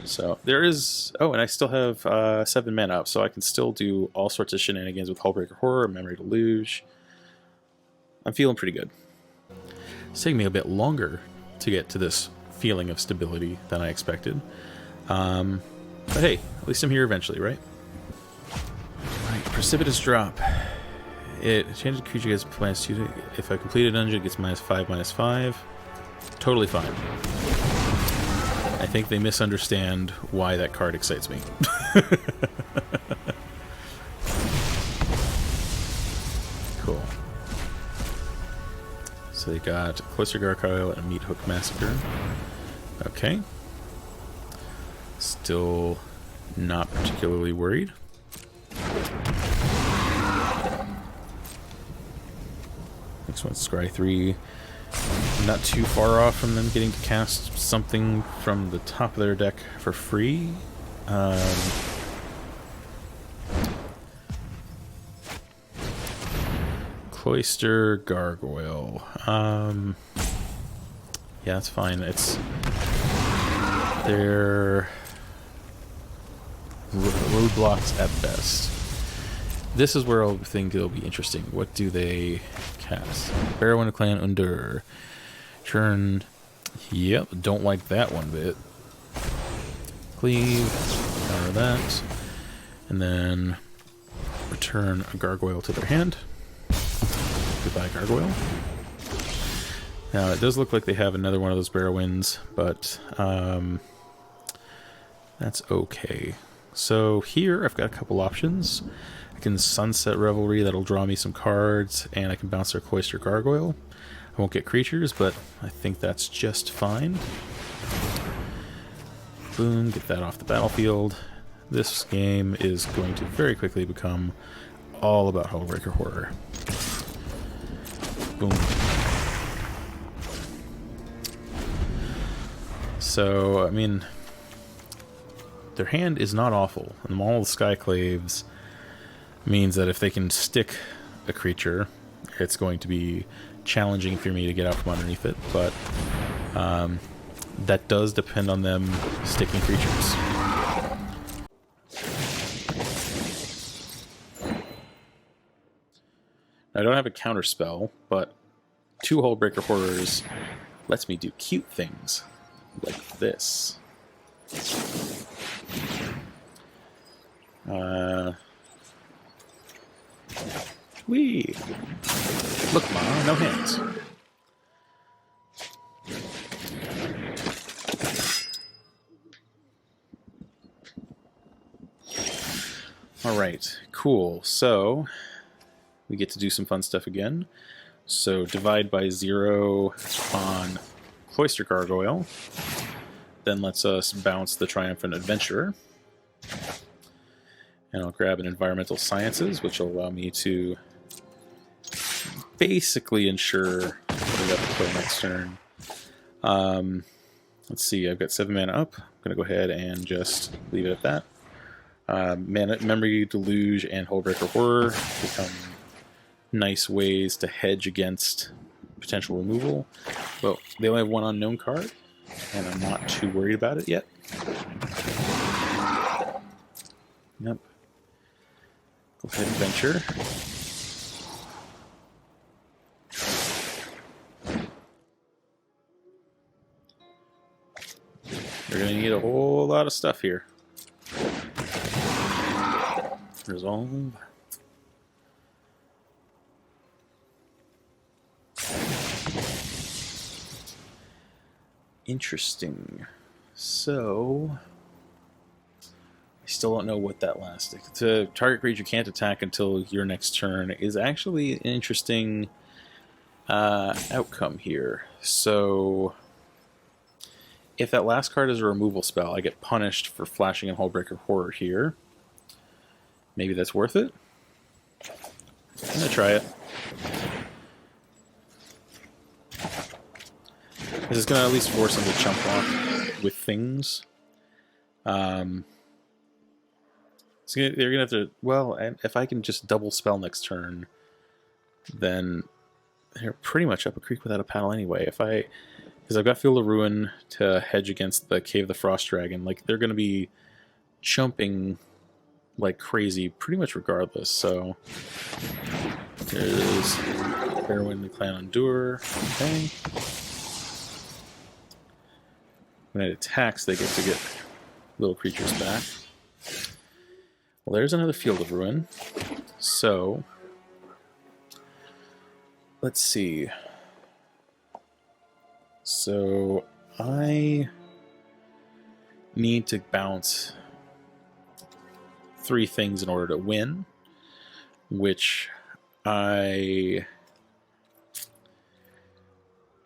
So there is... Oh, and I still have 7 mana up, so I can still do all sorts of shenanigans with Hullbreaker Horror, Memory Deluge. I'm feeling pretty good. It's taking me a bit longer to get to this feeling of stability than I expected. But hey, at least I'm here eventually, right? Right, Precipitous Drop. It changes the creature gets -2. If I complete a dungeon, it gets -5/-5. Totally fine. I think they misunderstand why that card excites me. Cool. So they got Cloister Gargoyle and a Meat Hook Massacre. Okay. Still not particularly worried. Next one's Scry 3. Not too far off from them getting to cast something from the top of their deck for free. Cloister Gargoyle. Yeah, that's fine. They're roadblocks at best. This is where I think it'll be interesting. What do they cast? Barrowwind Clan Undur. Turn. Yep, don't like that one bit. Cleave. Counter that. And then return a Gargoyle to their hand. Goodbye, Gargoyle. Now, it does look like they have another one of those Barrowwinds, but that's okay. So here, I've got a couple options. I can Sunset Revelry, that'll draw me some cards, and I can bounce their Cloister Gargoyle. I won't get creatures, but I think that's just fine. Boom, get that off the battlefield. This game is going to very quickly become all about Hullbreaker Horror. Boom. So, I mean, their hand is not awful. And the Maul of the Skyclaves means that if they can stick a creature, it's going to be challenging for me to get out from underneath it, but that does depend on them sticking creatures. I don't have a counter spell, but 2 Hullbreaker Horrors lets me do cute things like this. Whee! Look, Ma, no hands. Alright, cool. So, we get to do some fun stuff again. So, divide by 0 on Cloister Gargoyle. Then lets us bounce the Triumphant Adventurer. And I'll grab an Environmental Sciences, which will allow me to basically ensure what we have to play next turn. Let's see, I've got 7 mana up. I'm going to go ahead and just leave it at that. Memory Deluge and Hullbreaker Horror become nice ways to hedge against potential removal. Well, they only have 1 unknown card, and I'm not too worried about it yet. Yep. Go ahead and venture. We're going to need a whole lot of stuff here. Resolve. Interesting. So, I still don't know what that last. To target creature can't attack until your next turn is actually an interesting outcome here. So, if that last card is a removal spell, I get punished for flashing in Hullbreaker Horror here. Maybe that's worth it. I'm gonna try it. This is gonna at least force him to chump off with things. So they're gonna have to. Well, and if I can just double spell next turn, then they're pretty much up a creek without a paddle anyway. Because I've got Field of Ruin to hedge against the Cave of the Frost Dragon. Like, they're gonna be chumping like crazy pretty much regardless. So there's Heroine, the Clan Endure. Okay. When it attacks, they get to get little creatures back. Well, there's another Field of Ruin. So let's see. So I need to bounce 3 things in order to win, which I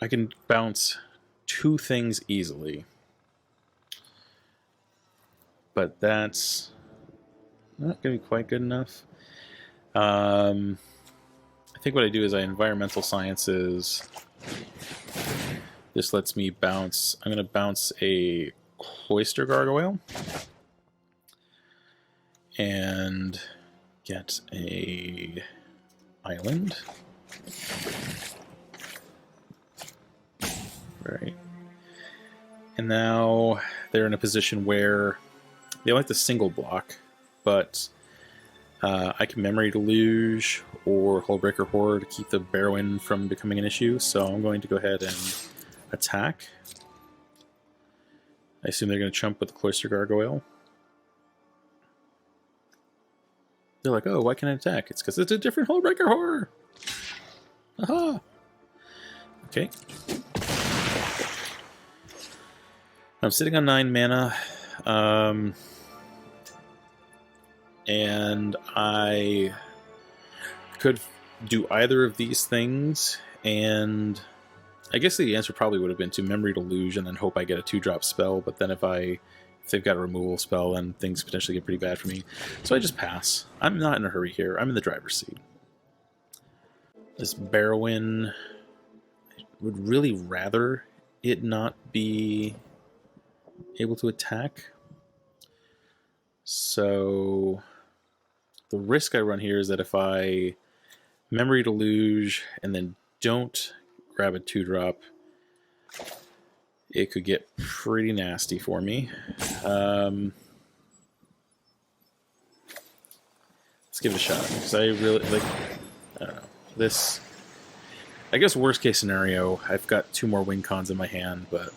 can bounce 2 things easily, but that's not going to be quite good enough. I think what I do is I Environmental Sciences. This lets me bounce. I'm going to bounce a Cloister Gargoyle and get a island. Right. And now they're in a position where they like to single block, but I can Memory Deluge or Hullbreaker Horror to keep the Barrowin from becoming an issue, so I'm going to go ahead and attack. I assume they're going to chump with the Cloister Gargoyle. They're like, oh, why can't I attack? It's because it's a different Hullbreaker Horror! Aha! Okay. I'm sitting on 9 mana, and I could do either of these things, and I guess the answer probably would have been to Memory Deluge and then hope I get a 2-drop spell, but then if they've got a removal spell, then things potentially get pretty bad for me. So I just pass. I'm not in a hurry here. I'm in the driver's seat. This Barrowin, I would really rather it not be able to attack. So the risk I run here is that if I Memory Deluge and then don't grab a 2-drop, it could get pretty nasty for me. Let's give it a shot, because I really, like, I don't know. This, I guess worst case scenario, I've got 2 more win cons in my hand, but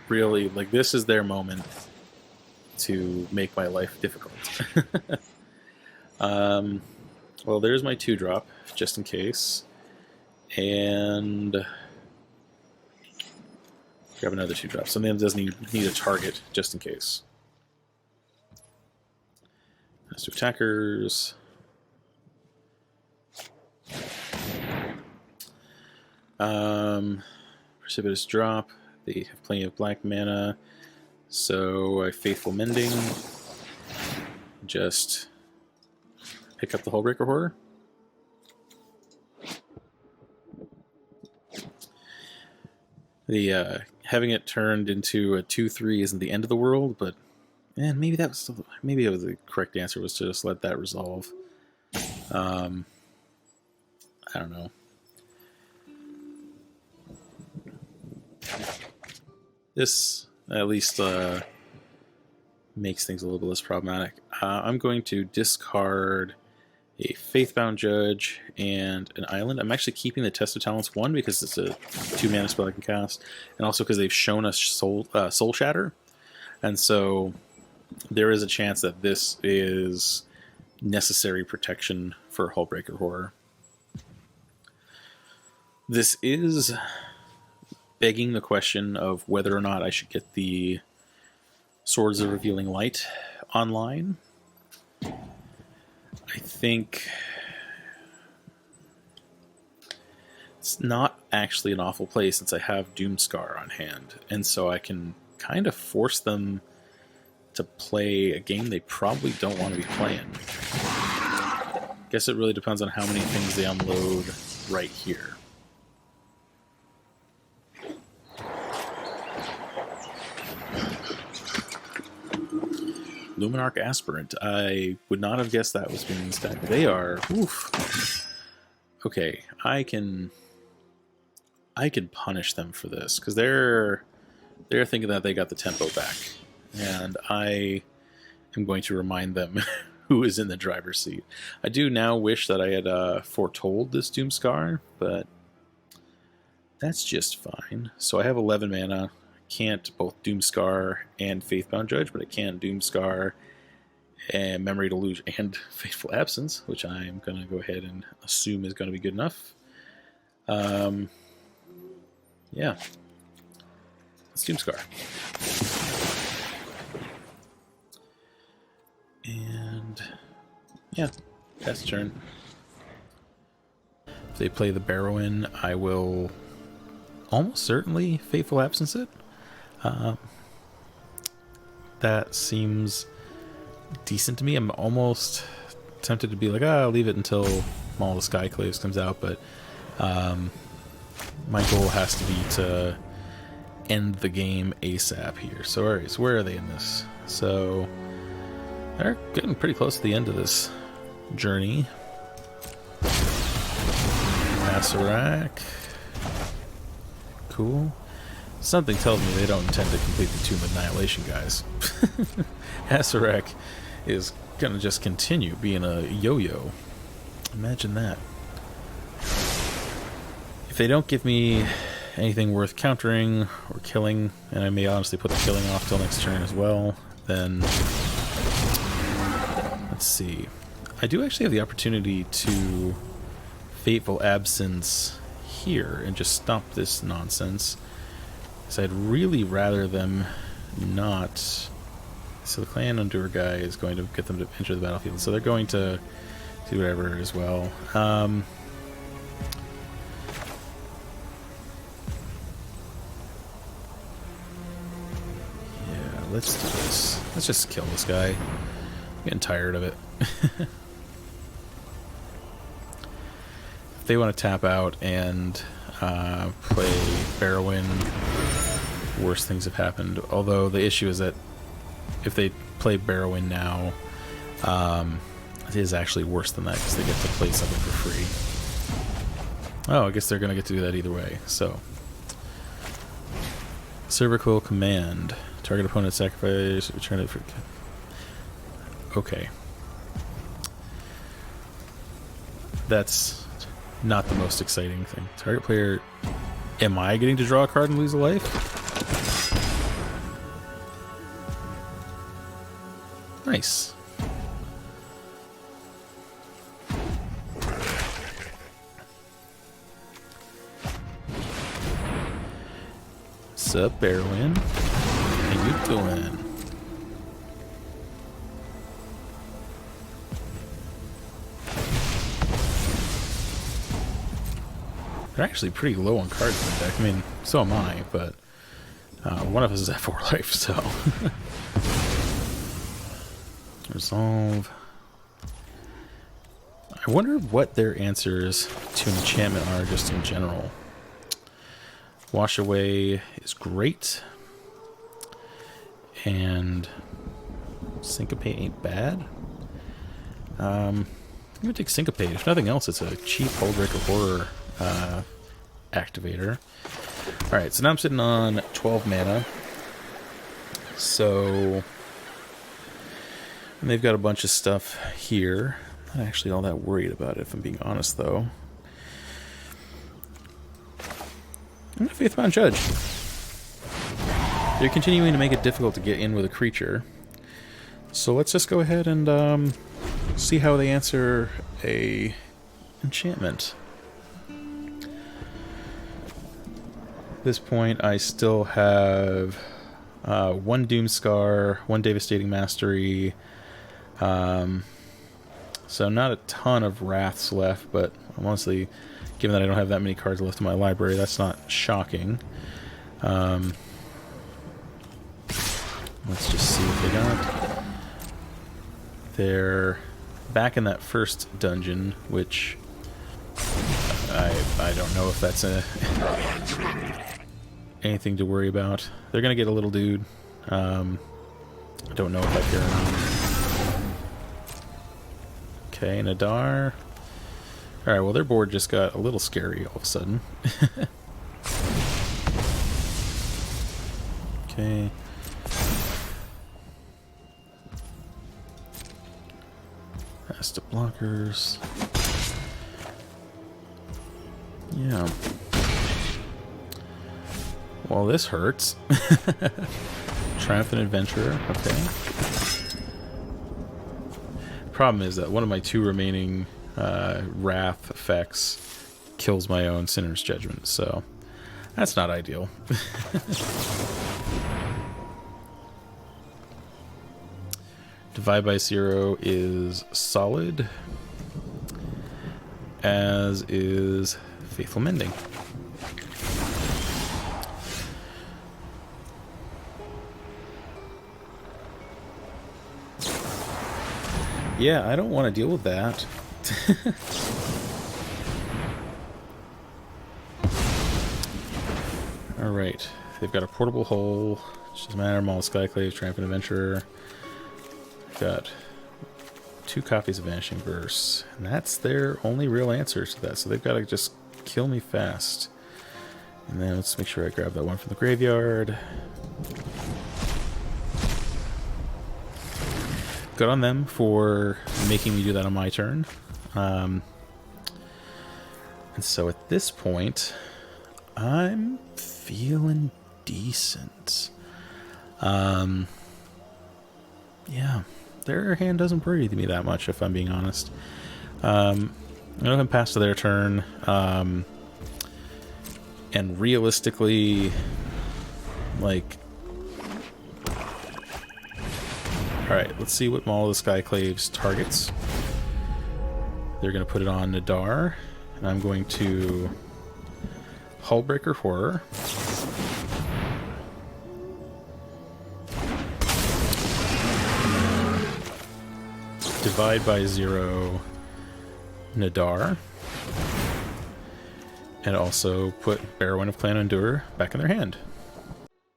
really, like, this is their moment to make my life difficult. Well, there's my 2-drop, just in case. And grab another 2-drop. Something that doesn't need a target, just in case. Let's do attackers. Precipitous drop. They have plenty of black mana, so I Faithful Mending. Just pick up the Hullbreaker Horror. The having it turned into a 2/3 isn't the end of the world, but man, maybe it was the correct answer was to just let that resolve. I don't know. This at least makes things a little bit less problematic. I'm going to discard a Faithbound Judge and an island. I'm actually keeping the Test of Talents 1 because it's a 2-mana spell I can cast, and also because they've shown us Soul Shatter, and so there is a chance that this is necessary protection for Hullbreaker Horror. This is begging the question of whether or not I should get the Swords of Revealing Light online. I think it's not actually an awful play since I have Doomscar on hand, and so I can kind of force them to play a game they probably don't want to be playing. Guess it really depends on how many things they unload right here. Luminarch Aspirant. I would not have guessed that was being stacked. They are... Oof. Okay, I can punish them for this, because they're thinking that they got the tempo back. And I am going to remind them who is in the driver's seat. I do now wish that I had foretold this Doomscar, but that's just fine. So I have 11 mana. Can't both Doomscar and Faithbound Judge, but I can Doomscar and Memory Deluge and Fateful Absence, which I'm going to go ahead and assume is going to be good enough. Yeah. Let's Doomscar. And yeah, pass turn. If they play the Barrow-in, I will almost certainly Fateful Absence it. That seems decent to me. I'm almost tempted to be like, I'll leave it until Maul of the Skyclaves comes out, but my goal has to be to end the game ASAP here. So, alright, so where are they in this? So, they're getting pretty close to the end of this journey. Azorius. Cool. Something tells me they don't intend to complete the Tomb of Annihilation, guys. Azorius is gonna just continue being a yo-yo. Imagine that. If they don't give me anything worth countering or killing, and I may honestly put the killing off till next turn as well, then let's see. I do actually have the opportunity to Fateful Absence here and just stop this nonsense. So I'd really rather them not. So the Clan Undoer guy is going to get them to enter the battlefield. So they're going to do whatever as well. Yeah, let's do this. Let's just kill this guy. I'm getting tired of it. If they want to tap out and play Barrow-in, worse things have happened. Although the issue is that if they play Barrow-in now, it is actually worse than that because they get to play something for free. Oh, I guess they're going to get to do that either way. So, Cervical Command. Target opponent sacrifice, return it for... Okay. That's not the most exciting thing. Target player... Am I getting to draw a card and lose a life? Nice. Sup, Barrow-in? How you doing? They're actually pretty low on cards in the deck. I mean, so am I, but one of us is at 4 life, so... Resolve. I wonder what their answers to enchantment are just in general. Wash Away is great. And Syncopate ain't bad. I'm going to take Syncopate. If nothing else, it's a cheap Hullbreaker Horror activator. Alright, so now I'm sitting on 12 mana. So And they've got a bunch of stuff here. Not actually all that worried about it, if I'm being honest, though. I'm a Faithbound Judge. They're continuing to make it difficult to get in with a creature. So let's just go ahead and see how they answer a enchantment. At this point, I still have 1 Doomscar, 1 Devastating Mastery, so not a ton of Wraths left, but honestly, given that I don't have that many cards left in my library, that's not shocking. Let's just see what they got. They're back in that first dungeon, which I don't know if that's anything to worry about. They're gonna get a little dude. I don't know if I care or not. Okay, Nadar. Alright, well their board just got a little scary all of a sudden. Okay. That's the blockers. Yeah. Well, this hurts. Triumphant Adventurer, okay. Problem is that one of my 2 remaining Wrath effects kills my own Sinner's Judgment, so that's not ideal. Divide by 0 is solid, as is Faithful Mending. Yeah, I don't want to deal with that. Alright, they've got a Portable Hole, which doesn't matter, Maul Skyclave, Triumphant Adventurer. Got 2 copies of Vanishing Verse, and that's their only real answer to that, so they've got to just kill me fast. And then let's make sure I grab that one from the graveyard. Good on them for making me do that on my turn. And so at this point, I'm feeling decent. Yeah, their hand doesn't worry me that much, if I'm being honest. I'm going to pass to their turn. And realistically, like... Alright, let's see what Maul of the Skyclaves targets. They're going to put it on Nadar. And I'm going to... Hullbreaker Horror. Divide by 0 Nadar. And also put Barrowin of Clan Endure back in their hand.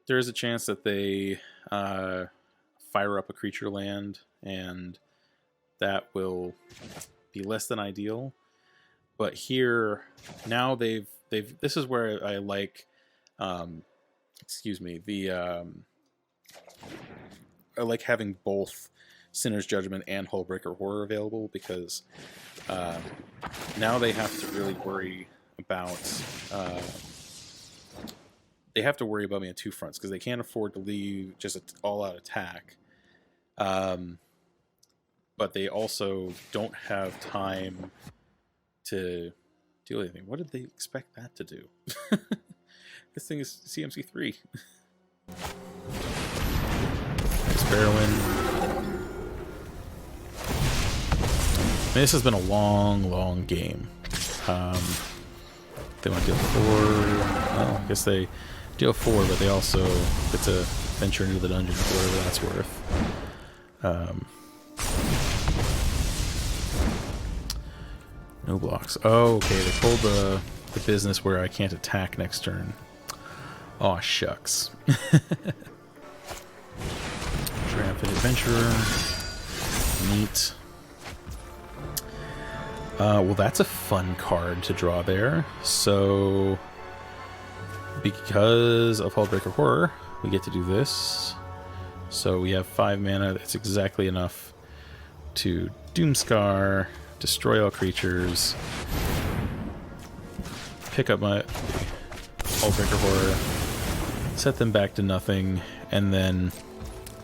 There is a chance that they fire up a creature land, and that will be less than ideal. But here, now they've this is where I like, excuse me, I like having both Sinner's Judgment and Hullbreaker Horror available, because now they have to really worry about they have to worry about me on 2 fronts, because they can't afford to leave just an all-out attack, but they also don't have time to do anything. What did they expect that to do? This thing is CMC3. Barrowin. This has been a long game. They want to deal 4. Well, I guess they deal 4, but they also get to venture into the dungeon for whatever that's worth. No blocks. Oh, okay. They pulled the business where I can't attack next turn. Aw, shucks. Triumphant Adventurer. Neat. Well, that's a fun card to draw there. So, because of Hullbreaker Horror, we get to do this. So we have 5 mana. That's exactly enough to Doomscar, destroy all creatures, pick up my Hullbreaker Horror, set them back to nothing, and then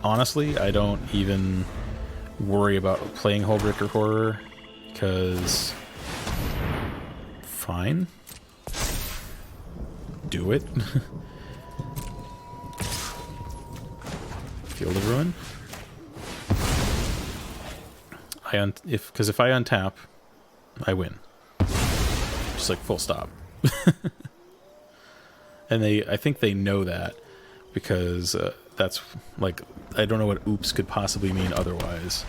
honestly, I don't even worry about playing Hullbreaker Horror because fine, do it. Field of Ruin. Because if I untap, I win. Just like full stop. And I think they know that because that's like, I don't know what oops could possibly mean otherwise.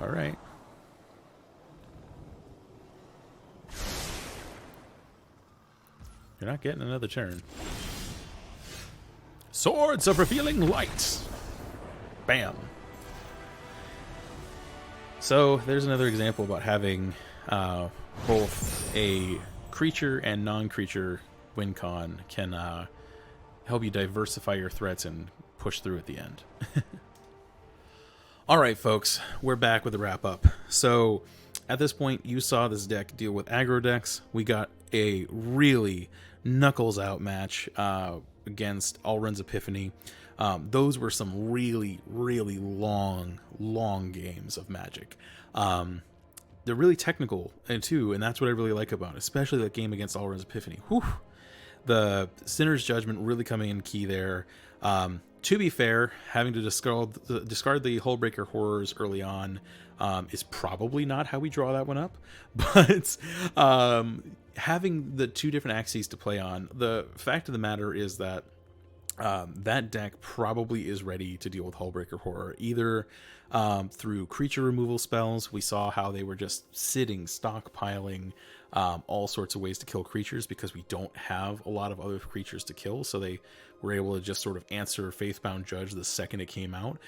All right. You're not getting another turn. Swords of Revealing Light. Bam. So there's another example about having both a creature and non-creature win con can help you diversify your threats and push through at the end. All right, folks, we're back with the wrap up. So at this point, you saw this deck deal with aggro decks. We got a really knuckles out match against Alrund's Epiphany. Those were some really, really long games of Magic. They're really technical too, and that's what I really like about it, especially that game against Alrund's Epiphany. Whew. The Sinner's Judgment really coming in key there. To be fair, having to discard the Hullbreaker Horrors early on is probably not how we draw that one up, but having the two different axes to play on, the fact of the matter is that that deck probably is ready to deal with Hullbreaker Horror, either through creature removal spells. We saw how they were just sitting, stockpiling all sorts of ways to kill creatures because we don't have a lot of other creatures to kill, so they were able to just sort of answer Faithbound Judge the second it came out.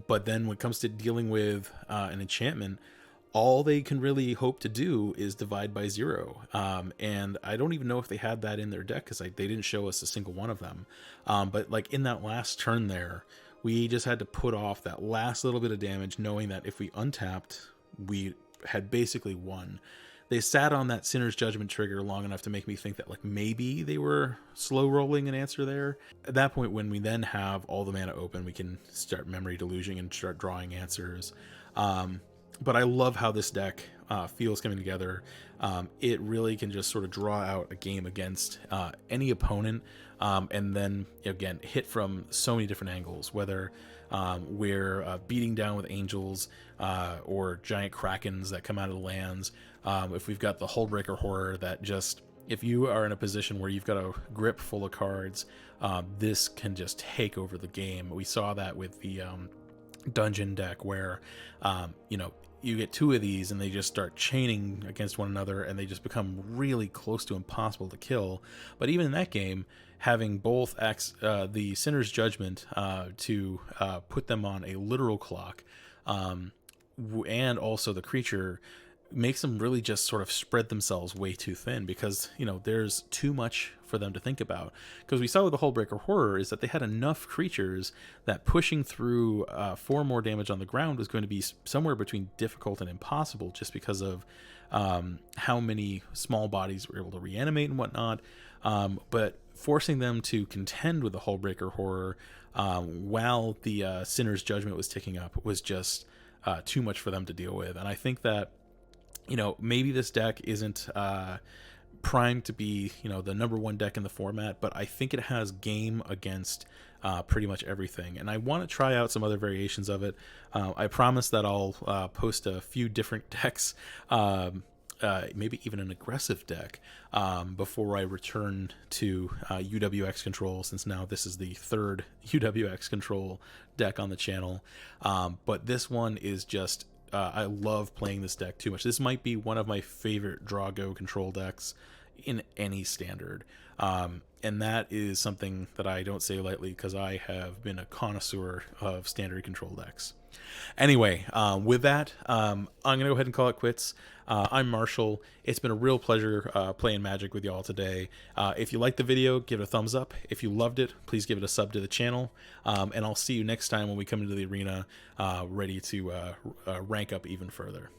But then when it comes to dealing with an enchantment, all they can really hope to do is divide by 0. And I don't even know if they had that in their deck because they didn't show us a single one of them. But like in that last turn there, we just had to put off that last little bit of damage, knowing that if we untapped, we had basically won. They sat on that Sinner's Judgment trigger long enough to make me think that like maybe they were slow rolling an answer there. At that point, when we then have all the mana open, we can start memory deluging and start drawing answers. But I love how this deck feels coming together. It really can just sort of draw out a game against any opponent, and then again hit from so many different angles, whether we're beating down with angels or giant krakens that come out of the lands. If we've got the Hullbreaker Horror that just, if you are in a position where you've got a grip full of cards, this can just take over the game. We saw that with the dungeon deck where you get two of these and they just start chaining against one another and they just become really close to impossible to kill. But even in that game, having both the Sinner's Judgment to put them on a literal clock, and also the creature, makes them really just sort of spread themselves way too thin because there's too much for them to think about. Because we saw with the Hullbreaker Horror is that they had enough creatures that pushing through 4 more damage on the ground was going to be somewhere between difficult and impossible, just because of how many small bodies were able to reanimate and whatnot. But forcing them to contend with the Hullbreaker Horror while the Sinner's Judgment was ticking up was just too much for them to deal with. And I think that maybe this deck isn't primed to be, the number one deck in the format, but I think it has game against pretty much everything. And I want to try out some other variations of it. I promise that I'll post a few different decks, maybe even an aggressive deck, before I return to UWX Control, since now this is the third UWX Control deck on the channel. But this one is just, I love playing this deck too much. This might be one of my favorite draw go control decks in any standard. And and that is something that I don't say lightly because I have been a connoisseur of standard control decks. Anyway, with that, I'm going to go ahead and call it quits. I'm Marshall. It's been a real pleasure playing Magic with y'all today. If you liked the video, give it a thumbs up. If you loved it, please give it a sub to the channel. And I'll see you next time when we come into the arena ready to rank up even further.